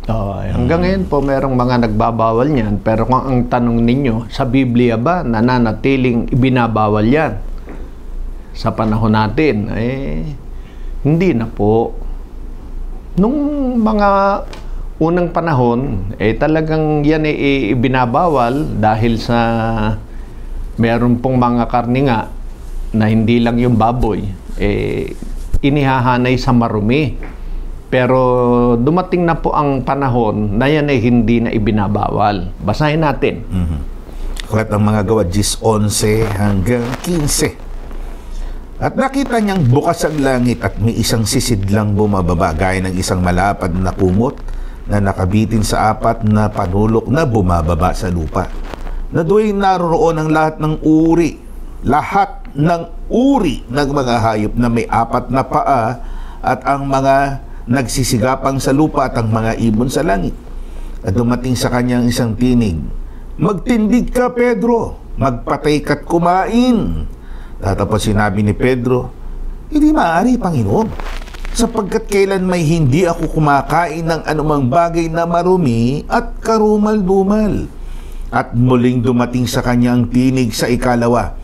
Hanggang ngayon po merong mga nagbabawal niyan, pero kung ang tanong ninyo, sa Biblia ba nananatiling ibinabawal yan? Sa panahon natin, hindi na po. Nung mga unang panahon, talagang yan ibinabawal dahil sa meron pong mga karne nga na hindi lang yung baboy, inihahanay sa marumi. Pero dumating na po ang panahon na yan ay hindi na ibinabawal. Basahin natin. Aklat ng mga Gawa 10:11 hanggang 15. At nakita niyang bukas ang langit at may isang sisidlang bumababa gaya ng isang malapad na kumot na nakabitin sa 4 na panulok na bumababa sa lupa. Na do'y naroroon ang lahat ng uri ng mga hayop na may 4 na paa at ang mga nagsisigapang sa lupa at ang mga ibon sa langit. At dumating sa kanyang isang tinig, "Magtindig ka, Pedro, magpatay ka't kumain." Tapos sinabi ni Pedro, "Hindi maaari, Panginoon, sapagkat kailan may hindi ako kumakain ng anumang bagay na marumi at karumal-dumal." At muling dumating sa kanya ang tinig sa ikalawa,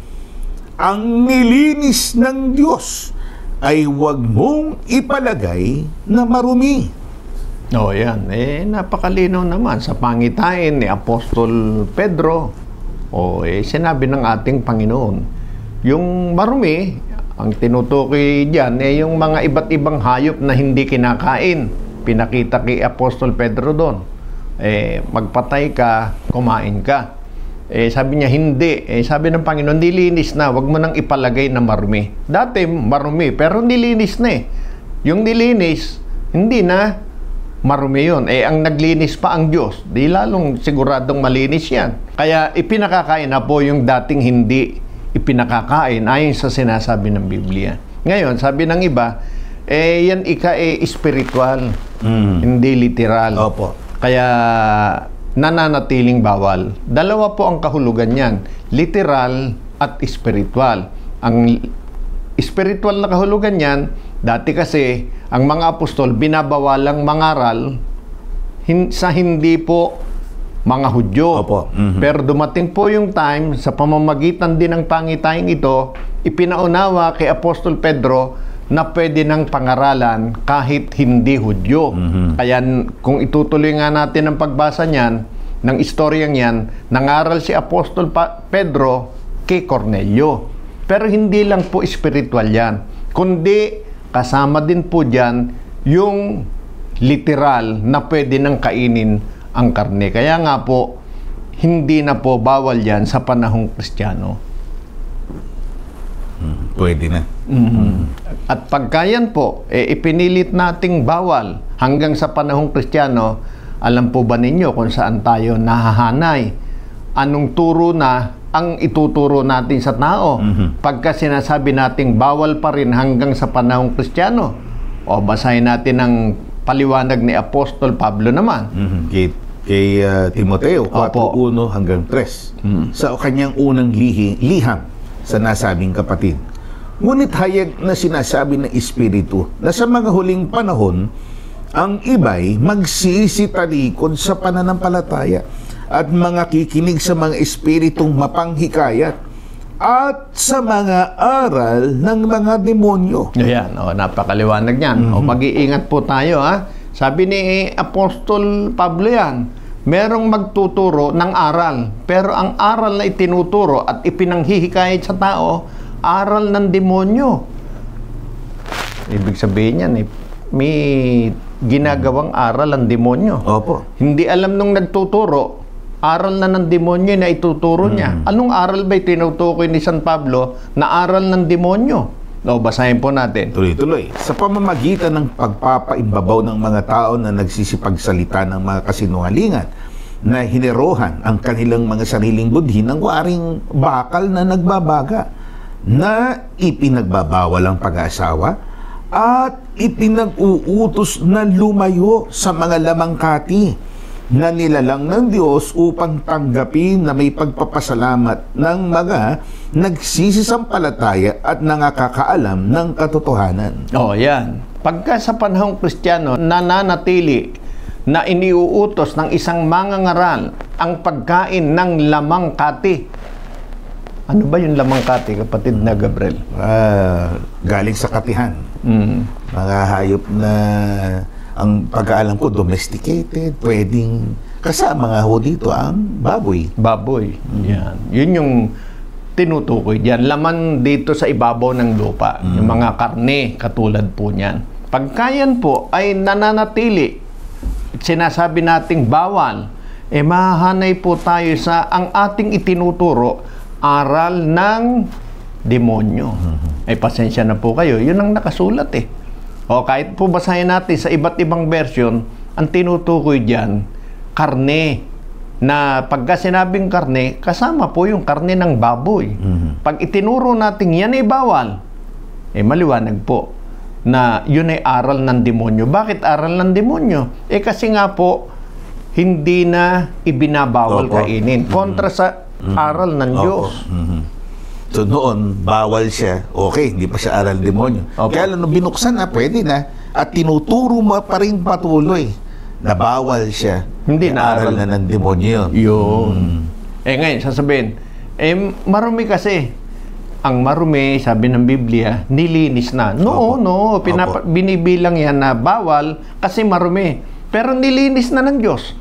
"Ang nilinis ng Diyos ay huwag mong ipalagay na marumi." Yan. Napakalinaw naman sa pangitain ni Apostol Pedro. Sinabi ng ating Panginoon, yung marumi, ang tinutukoy diyan yung mga iba't ibang hayop na hindi kinakain. Pinakita kay Apostol Pedro doon. Magpatay ka, kumain ka. Sabi niya, hindi. Sabi ng Panginoon, nilinis na, wag mo nang ipalagay na marumi. Dati, marumi, pero nilinis na Yung nilinis, hindi na marumi yun. Ang naglinis pa ang Diyos. Di lalong siguradong malinis yan. Kaya ipinakakain na po yung dating hindi ipinakakain ayon sa sinasabi ng Biblia. Ngayon, sabi ng iba, yan spiritual, hindi literal. Opo. Kaya nananatiling bawal. Dalawa po ang kahulugan niyan, literal at spiritual. Ang spiritual na kahulugan niyan, dati kasi ang mga apostol binabawalang mangaral sa hindi po mga Hudyo. Opo. Pero dumating po yung time, sa pamamagitan din ng pangitahing ito, ipinaunawa kay Apostol Pedro na pwede ng pangaralan kahit hindi Hudyo. Kaya kung itutuloy nga natin ang pagbasa niyan, ng istoryang yan, nangaral si Apostol Pedro kay Cornelio. Pero hindi lang po spiritual yan, kundi kasama din po dyan yung literal na pwede ng kainin ang karne. Kaya nga po, hindi na po bawal yan sa panahong Kristiyano. Pwede na. At pagka yan po, ipinilit nating bawal hanggang sa panahong Kristiyano, alam po ba ninyo kung saan tayo nahahanay? Anong turo na ang ituturo natin sa tao? Pagka sinasabi nating bawal pa rin hanggang sa panahong Kristiyano, basahin natin ang paliwanag ni Apostol Pablo naman. Kay Timoteo 4:1 hanggang 3. Sa kanyang unang liham sa nasabing kapatid. Ngunit hayag na sinasabi ng Espiritu na sa mga huling panahon, ang iba'y magsisitalikod sa pananampalataya at mga kikinig sa mga espiritong mapanghikayat at sa mga aral ng mga demonyo. Ayan, napakaliwanag niyan. Mag-iingat po tayo, Sabi ni Apostol Pablo yan, merong magtuturo ng aral. Pero ang aral na itinuturo at ipinanghihikayat sa tao, aral ng demonyo. Ibig sabihin yan, may ginagawang aral ang demonyo. Opo. Hindi alam nung nagtuturo, aral na ng demonyo na ituturo niya. Anong aral ba tinutukoy ni San Pablo na aral ng demonyo? Basahin po natin. Tuloy-tuloy. Sa pamamagitan ng pagpapaimbabaw ng mga tao na nagsisipagsalita ng mga kasinungalingan na hinerohan ang kanilang mga sariling budhi ng waring bakal na nagbabaga, na ipinagbabawal ang pag-aasawa at ipinag-uutos na lumayo sa mga lamangkati na nilalang ng Diyos upang tanggapin na may pagpapasalamat ng mga nagsisisampalataya at nangakakaalam ng katotohanan. Yan. Pagka sa panahong Kristiyano, nananatili na iniuutos ng isang mangangaral ang pagkain ng lamangkati. Ano ba yung lamangkati, kapatid na Gabriel? Galing sa katihan. Mga hayop na ang pagkaalam ko, domesticated, pwedeng kasama nga ho dito ang baboy. Baboy. Yan. Yun yung tinutukoy diyan. Laman dito sa ibabaw ng lupa, yung mga karne katulad po niyan. Pagkayan po ay nananatili, sinasabi nating bawal, mahahanay po tayo sa ang ating itinuturo, aral ng demonyo. Pasensya na po kayo, yun ang nakasulat O kahit po basahin natin sa iba't ibang version, ang tinutukoy diyan, karne. Na pagka sinabing karne, kasama po yung karne ng baboy. Pag itinuro natin yan ay bawal, maliwanag po na yun ay aral ng demonyo. Bakit aral ng demonyo? Kasi nga po, hindi na ibinabawal kainin. Kontra sa aral ng Diyos. So noon, bawal siya. Okay, hindi pa siya aral ng demonyo. Kaya nung binuksan na, pwede na. At tinuturo mo pa rin patuloy na bawal siya. Hindi na aral na ng demonyo yun. Ngayon, sasabihin, marumi kasi. Ang marumi, sabi ng Biblia, nilinis na. No, binibilang yan na bawal kasi marumi. Pero nilinis na ng Diyos.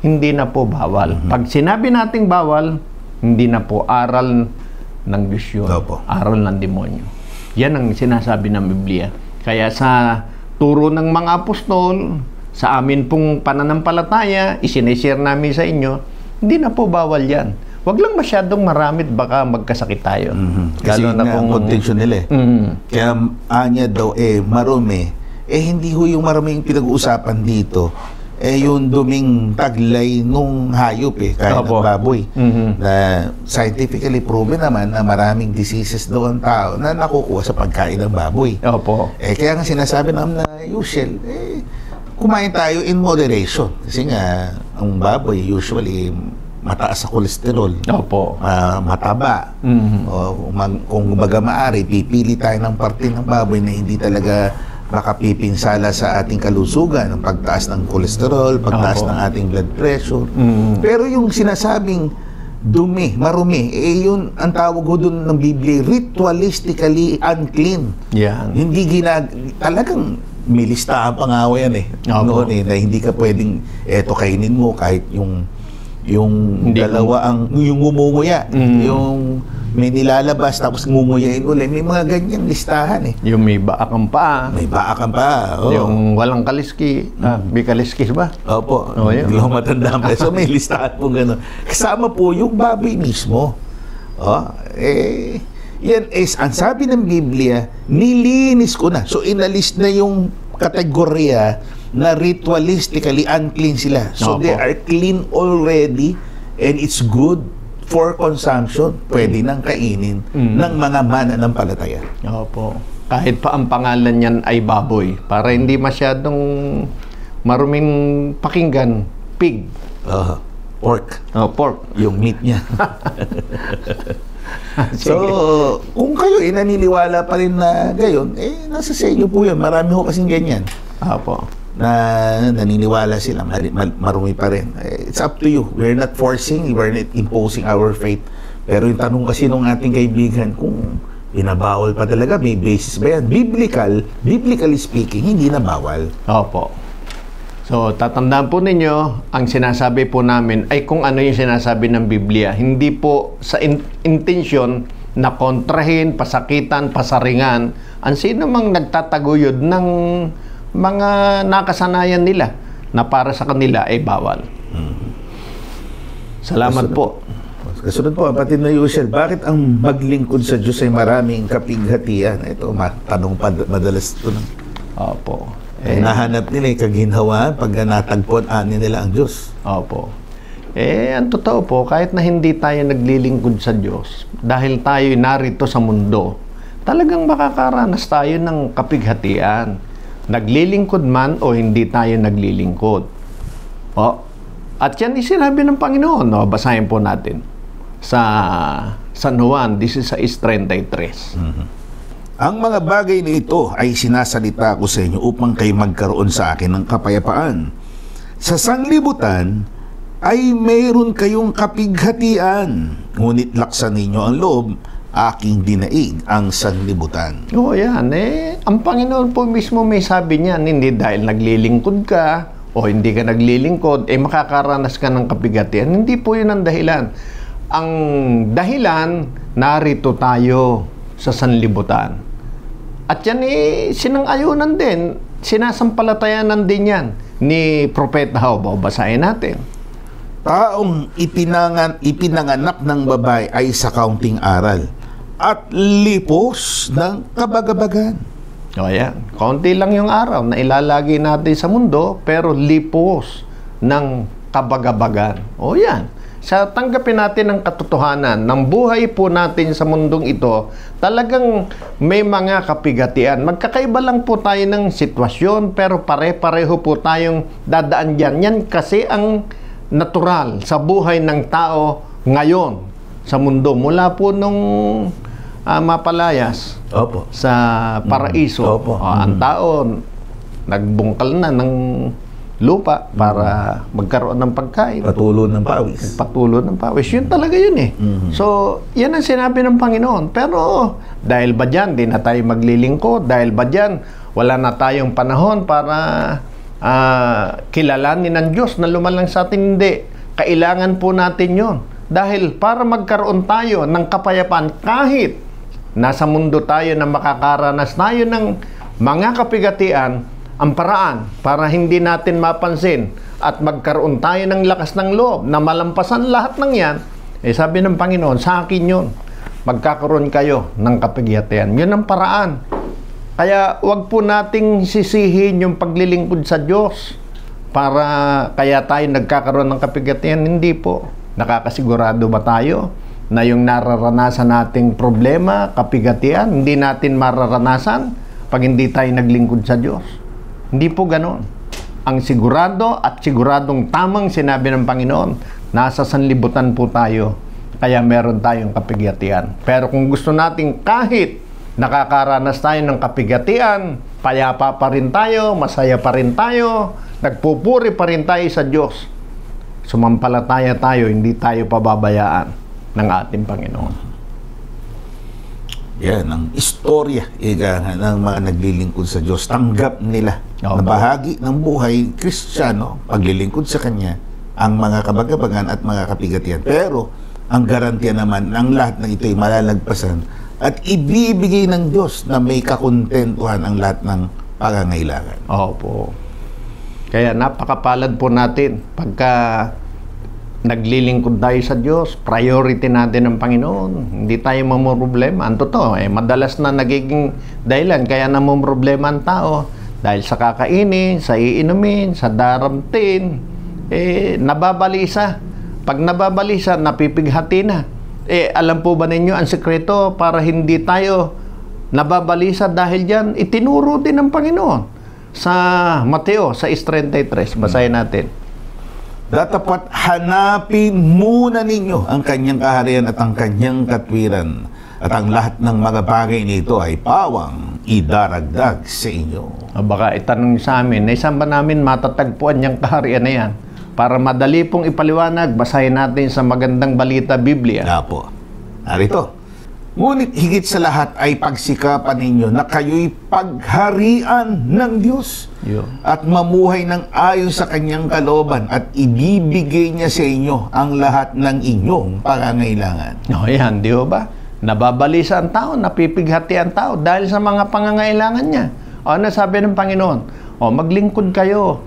Hindi na po bawal. Pag sinabi nating bawal, hindi na po aral ng Diyos yun. Aral ng demonyo. Yan ang sinasabi ng Biblia. Kaya sa turo ng mga apostol, sa amin pong pananampalataya, isinishare namin sa inyo, hindi na po bawal yan. Huwag lang masyadong maramit, baka magkasakit tayo. Kasi na kung contention nila Kaya anya daw, marumi. Hindi ho yung marumi yung pinag-uusapan dito. Yung duming taglay nung hayop kaya ng baboy. Na scientifically proven naman na maraming diseases daw ang tao na nakukuha sa pagkain ng baboy. Kaya nga sinasabi naman na usual, kumain tayo in moderation. Kasi nga, ang baboy usually mataas sa kolesterol. Mataba. Kung baga maaari, pipili tayo ng parte ng baboy na hindi talaga makapipinsala sa ating kalusugan, ang pagtaas ng kolesterol, pagtaas ng ating blood pressure. Pero yung sinasabing dumi, marumi, yun ang tawag ko doon ng Biblia, ritualistically unclean. Hindi talagang may listahan pa nga yan noon na hindi ka pwedeng kainin mo kahit yung dalawa yung ngumunguya, yung may nilalabas tapos ngumunguyain ulit, may mga ganyan listahan yung may baakang pa, yung walang kaliski, may kaliskis ba? Hindi ko matanda pa. So may listahan po gano'n. Kasama po yung baboy mismo. Yan ang sabi ng Biblia, nilinis ko na. So inalis na yung kategorya na ritualistically unclean sila. So they are clean already and it's good for consumption. Pwede nang kainin ng mga mananampalataya. Kahit pa ang pangalan niyan ay baboy, para hindi masyadong maruming pakinggan, pig. Pork. Pork. Yung meat niya. So, kung kayo naniniwala pa rin na gayon, nasa sa inyo po yun. Marami ho kasing ganyan. Na naniniwala sila, marumi pa rin. It's up to you. We're not forcing, we're not imposing our faith. Pero yung tanong kasi nung ating kaibigan, kung binabawal pa talaga, may basis ba yan? Biblically speaking, hindi na bawal. So, tatandaan po ninyo, ang sinasabi po namin ay kung ano yung sinasabi ng Biblia. Hindi po sa intensyon na kontrahin, pasakitan, pasaringan ang sino mang nagtataguyod ng mga nakasanayan nila na para sa kanila ay bawal. Salamat po. Kasunod po, kapatid na Yushel, bakit ang maglingkod sa Diyos ay maraming kapighatian? Ito, tanong madalas ito. Nahanap nila kaginhawaan pag natagpuan nila ang Diyos. Ang totoo po, kahit na hindi tayo naglilingkod sa Diyos, dahil tayo narito sa mundo, talagang makakaranas tayo ng kapighatian. Naglilingkod man o hindi tayo naglilingkod. At yan sinabi ng Panginoon. Basahin po natin sa San Juan 16:33. Ang mga bagay na ito ay sinasalita ko sa inyo upang kayo magkaroon sa akin ng kapayapaan. Sa sanglibutan ay mayroon kayong kapighatian, ngunit laksan ninyo ang loob, aking dinaig ang sanglibutan. Yan. Ang Panginoon po mismo may sabi niyan, hindi dahil naglilingkod ka o hindi ka naglilingkod, makakaranas ka ng kapighatian. Hindi po yun ang dahilan. Ang dahilan narito tayo sa sanlibutan. At yan sinang-ayunan din, sinasampalatayanan din yan ni Propeta Job. Basahin natin. Taong ipinanganak ng babae ay sa kaunting aral at lipos ng kabagabagan. O yan, kaunti lang yung araw na ilalagi natin sa mundo, pero lipos ng kabagabagan. O yan, sa tanggapin natin ang katotohanan ng buhay po natin sa mundong ito, talagang may mga kapigatian. Magkakaiba lang po tayo ng sitwasyon, pero pare-pareho po tayong dadaan dyan. Yan kasi ang natural sa buhay ng tao ngayon sa mundo. Mula po nung mapalayas sa paraiso, ang tao nagbungkal na ng lupa para magkaroon ng pagkain. Patulo ng pawis. Patulo ng pawis. Yun talaga yun eh. So, yan ang sinabi ng Panginoon. Pero, dahil ba dyan, di na tayo maglilingkod? Dahil ba dyan, wala na tayong panahon para kilalanin ng Diyos na lumalang sa atin? Hindi. Kailangan po natin yon. Dahil para magkaroon tayo ng kapayapaan, kahit nasa mundo tayo na makakaranas tayo ng mga kapigatian, ang paraan para hindi natin mapansin at magkaroon tayo ng lakas ng loob na malampasan lahat ng yan, sabi ng Panginoon, sa akin yun, magkakaroon kayo ng kapigatian. Yun ang paraan. Kaya wag po nating sisihin yung paglilingkod sa Diyos para kaya tayo nagkakaroon ng kapigatian. Hindi po. Nakakasigurado ba tayo na yung nararanasan nating problema, kapigatian, hindi natin mararanasan pag hindi tayo naglingkod sa Diyos? Hindi po ganon. Ang sigurado at siguradong tamang sinabi ng Panginoon, nasa sanlibutan po tayo, kaya meron tayong kapigatian. Pero kung gusto natin kahit nakakaranas tayo ng kapigatian, payapa pa rin tayo, masaya pa rin tayo, nagpupuri pa rin tayo sa Diyos, sumampalataya tayo, hindi tayo pababayaan ng ating Panginoon. Yan, ang istorya ng mga naglilingkod sa Diyos. Tanggap nila na bahagi ng buhay Kristiyano, paglilingkod sa Kanya, ang mga kabagabagan at mga kapigatian. Pero, ang garantiya naman, ang lahat ng ito ay malalagpasan at ibibigay ng Diyos na may kakontentuhan ang lahat ng pangangailangan. Opo. Kaya napakapalad po natin pagka naglilingkod tayo sa Diyos, priority natin ang Panginoon. Hindi tayo mamroblema. Ang totoo, madalas na nagiging dahilan kaya namumroblema ang tao dahil sa kakainin, sa iinumin, sa daramtin, nababalisa. Pag nababalisa, napipighati na. Alam po ba ninyo ang sekreto para hindi tayo nababalisa dahil dyan? Itinuro din ng Panginoon sa Mateo, sa 6:33. Basahin natin. Datapat hanapin muna ninyo ang Kanyang kaharian at ang Kanyang katwiran, at ang lahat ng mga bagay nito ay pawang idaragdag sa inyo. Baka itanong sa amin, saan ba namin matatagpuan yung kaharian na yan? Para madali pong ipaliwanag, basahin natin sa Magandang Balita Biblia. Po. Narito. Ngunit higit sa lahat ay pagsikapan ninyo na kayo'y pagharian ng Diyos at mamuhay ng ayon sa Kanyang kalooban, at ibibigay niya sa inyo ang lahat ng inyong pangangailangan. Yan, di ba? Nababalisa ang tao, napipighati ang tao dahil sa mga pangangailangan niya. Ano sabi ng Panginoon? Maglingkod kayo.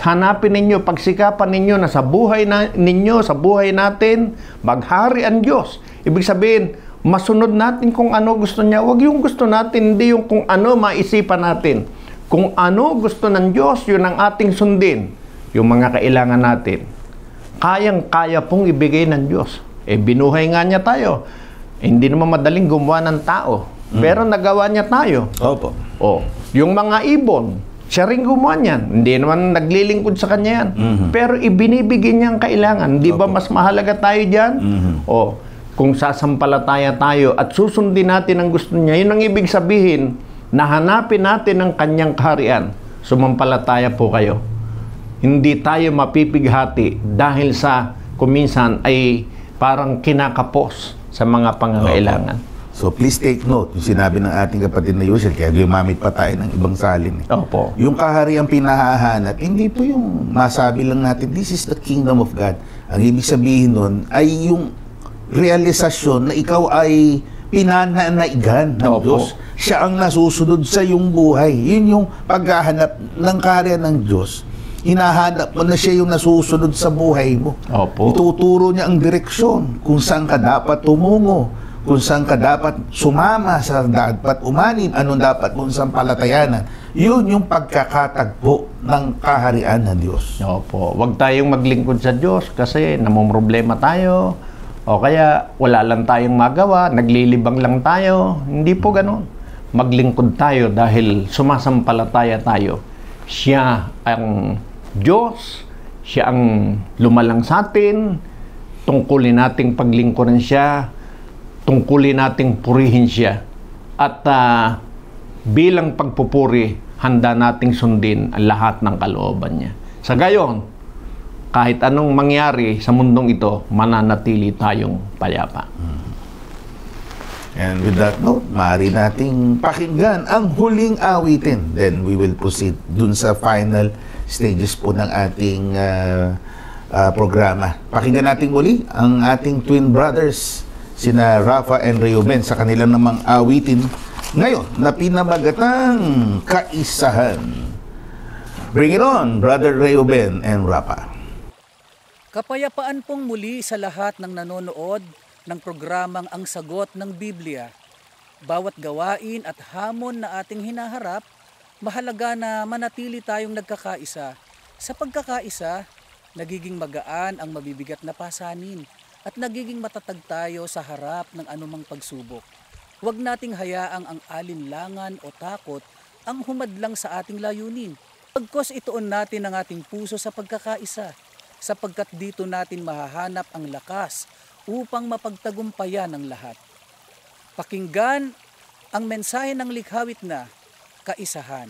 Hanapin ninyo, pagsikapan ninyo na sa buhay ninyo, sa buhay natin, maghari ang Diyos. Ibig sabihin, masunod natin kung ano gusto niya. Huwag yung gusto natin, hindi yung kung ano maisipan natin. Kung ano gusto ng Diyos, yun ang ating sundin. Yung mga kailangan natin. Kayang-kaya pong ibigay ng Diyos. Binuhay nga niya tayo. Hindi naman madaling gumawa ng tao. Pero nagawa niya tayo. Opo. Yung mga ibon, siya rin gumawa niyan. Hindi naman naglilingkod sa kanya yan. Pero ibinibigay niya ang kailangan. Di ba mas mahalaga tayo dyan? Kung sasampalataya tayo at susundin natin ang gusto niya, yun ang ibig sabihin na hanapin natin ang Kanyang kaharian. Sumampalataya po kayo. Hindi tayo mapipighati dahil sa kuminsan ay parang kinakapos sa mga pangangailangan. So please take note, yung sinabi ng ating kapatid na Yusel, kaya gumamit pa tayo ng ibang salin. Opo. Yung kahariang pinahahanap, hindi po yung masabi lang natin, this is the kingdom of God. Ang ibig sabihin nun ay yung realisasyon na ikaw ay pinananaigan ng Opo. Diyos. Siya ang nasusunod sa iyong buhay. Yun yung paghahanap ng karya ng Diyos. Hinahanap mo na siya yung nasusunod sa buhay mo. Opo. Ituturo niya ang direksyon kung saan ka dapat tumungo, kung saan ka dapat sumama, sa dapat umanin, anong dapat mong sampalatayanan. Yun yung pagkakatagpo ng kaharian ng Diyos. Opo. Huwag tayong maglingkod sa Diyos kasi namomroblema tayo. O kaya wala lang tayong magawa, naglilibang lang tayo. Hindi po ganun. Maglingkod tayo dahil sumasampalataya tayo. Siya ang Diyos, siya ang lumalang sa atin. Tungkulin nating paglingkuran siya, tungkulin nating purihin siya. At bilang pagpupuri, handa nating sundin ang lahat ng kalooban niya. Sa gayon, kahit anong mangyari sa mundong ito, mananatili tayong payapa. And with that note, maaari nating pakinggan ang huling awitin. Then we will proceed dun sa final stages po ng ating programa. Pakinggan natin muli ang ating twin brothers, sina Rafa and Reuben, sa kanilang namang awitin ngayon na pinamagatang Kaisahan. Bring it on, Brother Reuben and Rafa. Kapayapaan pong muli sa lahat ng nanonood ng programang Ang Sagot ng Biblia. Bawat gawain at hamon na ating hinaharap, mahalaga na manatili tayong nagkakaisa. Sa pagkakaisa, nagiging magaan ang mabibigat na pasanin at nagiging matatag tayo sa harap ng anumang pagsubok. Huwag nating hayaang ang alinlangan o takot ang humadlang sa ating layunin. Pagkos ituon natin ang ating puso sa pagkakaisa, sapagkat dito natin mahahanap ang lakas upang mapagtagumpayan ang lahat. Pakinggan ang mensahe ng likhawit na Kaisahan.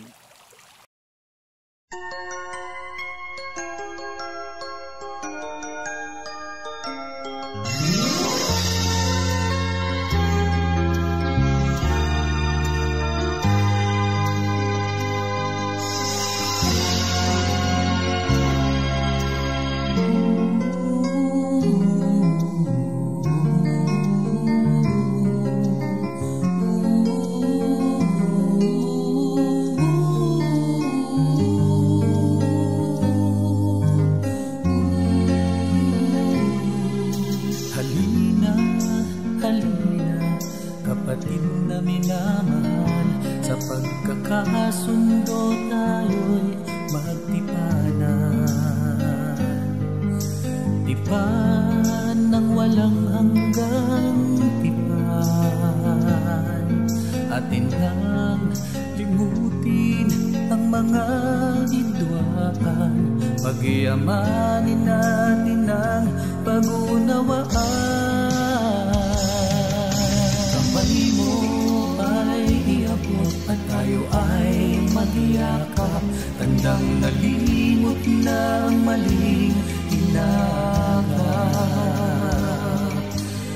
Pagyamanin natin ang pag-unawaan. Kamay mo ay iabot at tayo ay magyakap. Tandang nalimot na ang maling hinakap.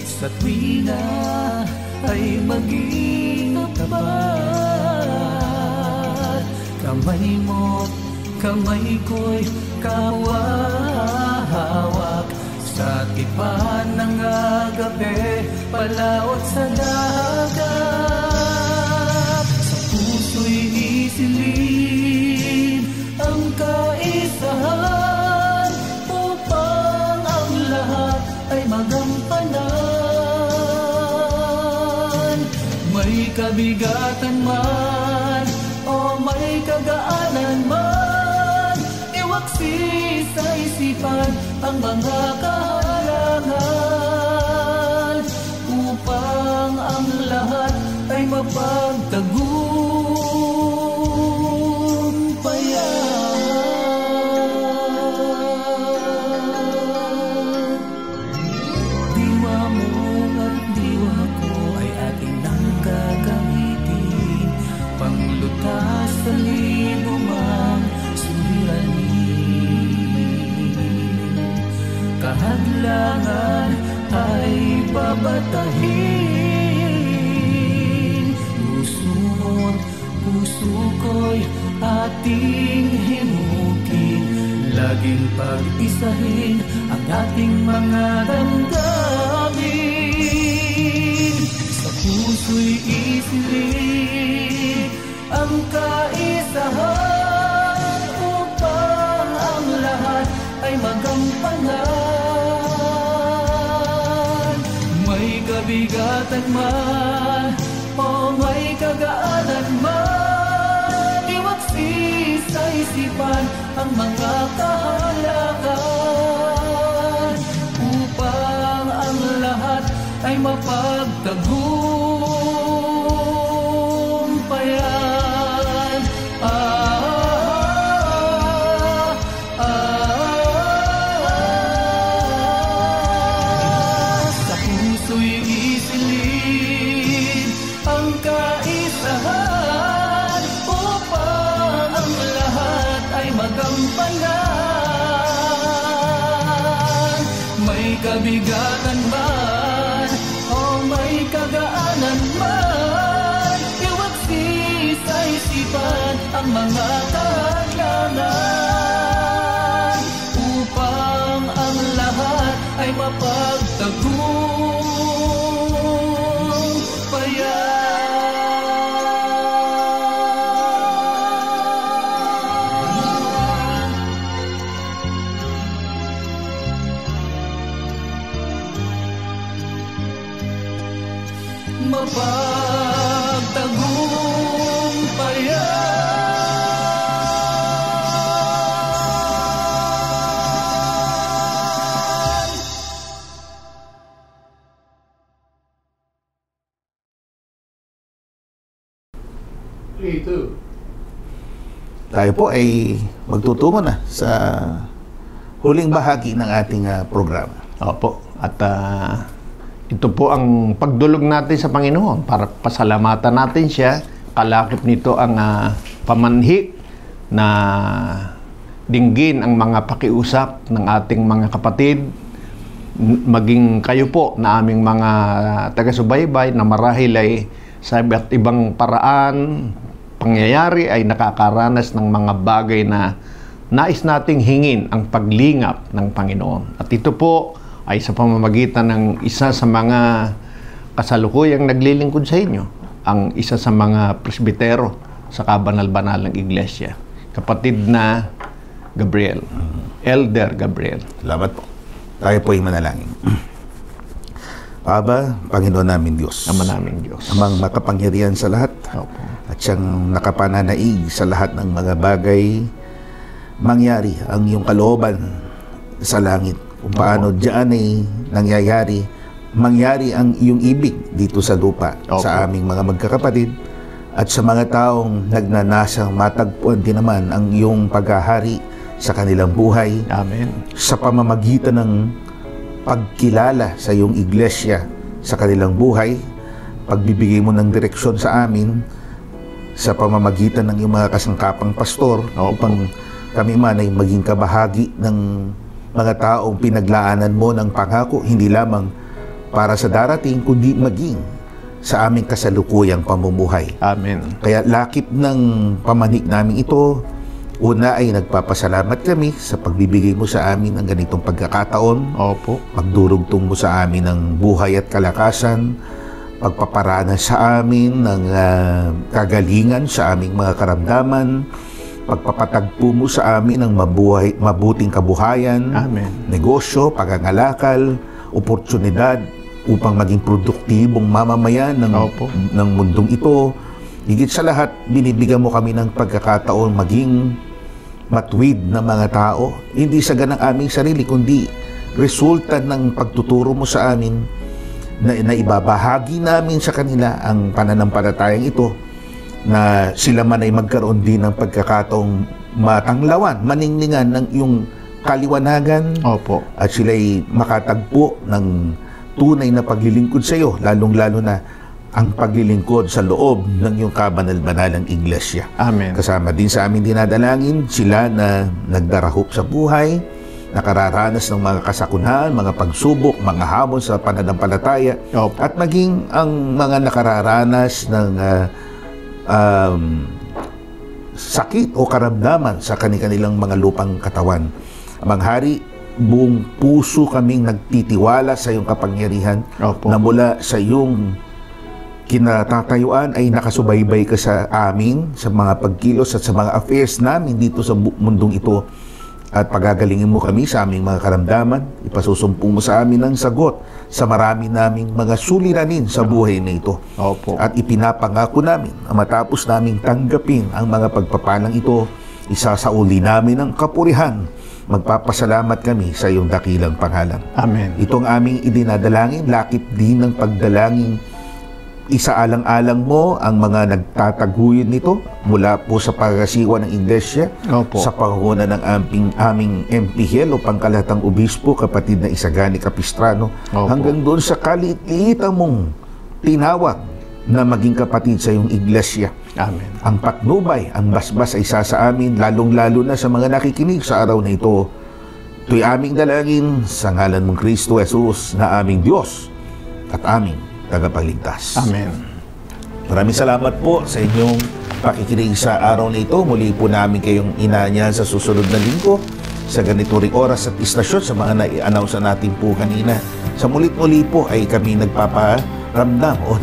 Sa tuwina ay maging tapat. Kamay mo, kamay ko'y kawahawak sa tipan ng agape, palaot sa dagat. Sa puso'y isilid ang kaisahan upang ang lahat ay magampanan. May kabigatan man o may kagaanan man, iwaksi sa isipan ang mga kahalangan upang ang lahat ay mapagtagumpayan. Diwa mo at diwa ko ay ating nang gagamitin, panglutas sa libo mang suliranin. Kahadlangan ay babatahin, puso't puso ko'y ating himukin. Laging pag-isahin ang ating mga damdamin. puso'y isilid ang kaisahan upang ang lahat ay magampangan. May kabigatan man o may kagaanan man, iwaksi sa isipan ang mga kahalakan upang ang lahat ay mapagtagumpayan. Sa puso'y isilid ang kaisahan upang ang lahat ay magampanan. May kabigatan man o may kagaanan man, iwaksi sa isipan ang mga kahalakan upang ang lahat ay mapagtagumpayan. Mapagtagumpayan. Tayo po ay magtutungo na sa huling bahagi ng ating programa. Opo. At ito po ang pagdulog natin sa Panginoon para pasalamatan natin siya. Kalakip nito ang pamanhi na dinggin ang mga pakiusap ng ating mga kapatid, maging kayo po na aming mga taga-subaybay na marahil ay sa iba't ibang paraan, pangyayari ay nakakaranas ng mga bagay na nais nating hingin ang paglingap ng Panginoon. At ito po ay sa pamamagitan ng isa sa mga kasalukuyang naglilingkod sa inyo, ang isa sa mga presbitero sa kabanal-banalang iglesia, kapatid na Gabriel, Elder Gabriel. Salamat po. Tayo po ay manalangin. Aba, Panginoon namin Diyos, Ama namin Diyos, amang makapangyarihan sa lahat, Opo. at siyang nakapananaig sa lahat ng mga bagay, mangyari ang iyong kalooban sa langit. Kung paano diyan ay mangyari ang iyong ibig dito sa lupa, Opo. sa aming mga magkakapatid, at sa mga taong nagnanasang matagpuan din naman ang iyong paghahari sa kanilang buhay, Amen. sa pamamagitan ng pagkilala sa iyong iglesia sa kanilang buhay, pagbibigay mo ng direksyon sa amin sa pamamagitan ng iyong mga kasangkapang pastor, upang kami man ay maging kabahagi ng mga taong pinaglaanan mo ng pangako, hindi lamang para sa darating, kundi maging sa aming kasalukuyang pamumuhay. Amen. Kaya lakip ng pamanik namin ito, una ay nagpapasalamat kami sa pagbibigay mo sa amin ng ganitong pagkakataon. Opo. Pagdurugtong mo sa amin ng buhay at kalakasan, pagpaparanas sa amin ng kagalingan sa aming mga karamdaman, pagpapatagpo mo sa amin ng mabuting kabuhayan, Amen. negosyo, pagangalakal, oportunidad upang maging produktibong mamamayan ng mundong ito. Higit sa lahat, binibigyan mo kami ng pagkakataon maging matuwid na mga tao, hindi sa ganang aming sarili, kundi resulta ng pagtuturo mo sa amin na ibabahagi namin sa kanila ang pananampalatayang ito, na sila man ay magkaroon din ng pagkakataong matanglawan, maningningan ng iyong kaliwanagan, Opo. at sila ay makatagpo ng tunay na paglilingkod sa iyo, lalong-lalo na ang paglilingkod sa loob ng iyong kabanal-banalang iglesia. Amen. Kasama din sa aming dinadalangin sila na nagdarahop sa buhay, nakararanas ng mga kasakunan, mga pagsubok, mga hamon sa pananampalataya, Opo. at maging ang mga nakararanas ng sakit o karamdaman sa kanilang mga lupang katawan. Amang Hari, buong puso kaming nagtitiwala sa iyong kapangyarihan, Opo. na mula sa iyong kinatatayuan ay nakasubaybay ka sa amin, sa mga pagkilos at sa mga affairs namin dito sa mundong ito. At pagagalingin mo kami sa aming mga karamdaman, ipasusumpong mo sa amin ang sagot sa marami naming mga suliranin sa buhay na ito. Opo. At ipinapangako namin na matapos naming tanggapin ang mga pagpapalang ito, isasauli namin ang kapurihan. Magpapasalamat kami sa iyong dakilang pangalan. Amen. Itong aming idinadalangin, lakip din ng pagdalangin, isaalang-alang mo ang mga nagtataguyod nito mula po sa pagkasiwa ng Iglesia, Opo. sa pangunan ng aming MPHL o pangkalatang obispo, kapatid na Isagani Capistrano, Opo. hanggang doon sa kaliit-liitan mong tinawag na maging kapatid sa iyong Iglesia. Amen. Ang patnubay, ang basbas ay isa sa amin, lalong-lalo na sa mga nakikinig sa araw na ito. Ito'y aming dalangin sa ngalan mong Kristo Jesus na aming Diyos at aming tagapagligtas. Amen. Maraming salamat po sa inyong pakikinig sa araw na ito. Muli po namin kayong inanyahan sa susunod na linggo sa ganito ring oras at istasyon sa mga na-i-announce natin po kanina. Sa mulit-muli po ay kami nagpaparamdam o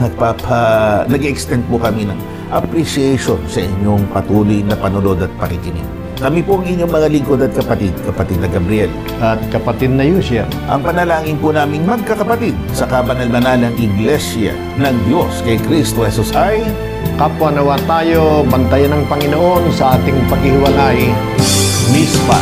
nag-extend po kami ng appreciation sa inyong patuloy na panonood at pakikinig. Kami po ang inyong mga lingkod at kapatid na Gabriel. At kapatid na Yusian. Ang panalangin po naming magkakapatid sa kabanal-banalang Iglesia ng Diyos kay Kristo Jesus ay Kapwa nawa tayo, bantayan ng Panginoon sa ating paghihiwalay. Mispa.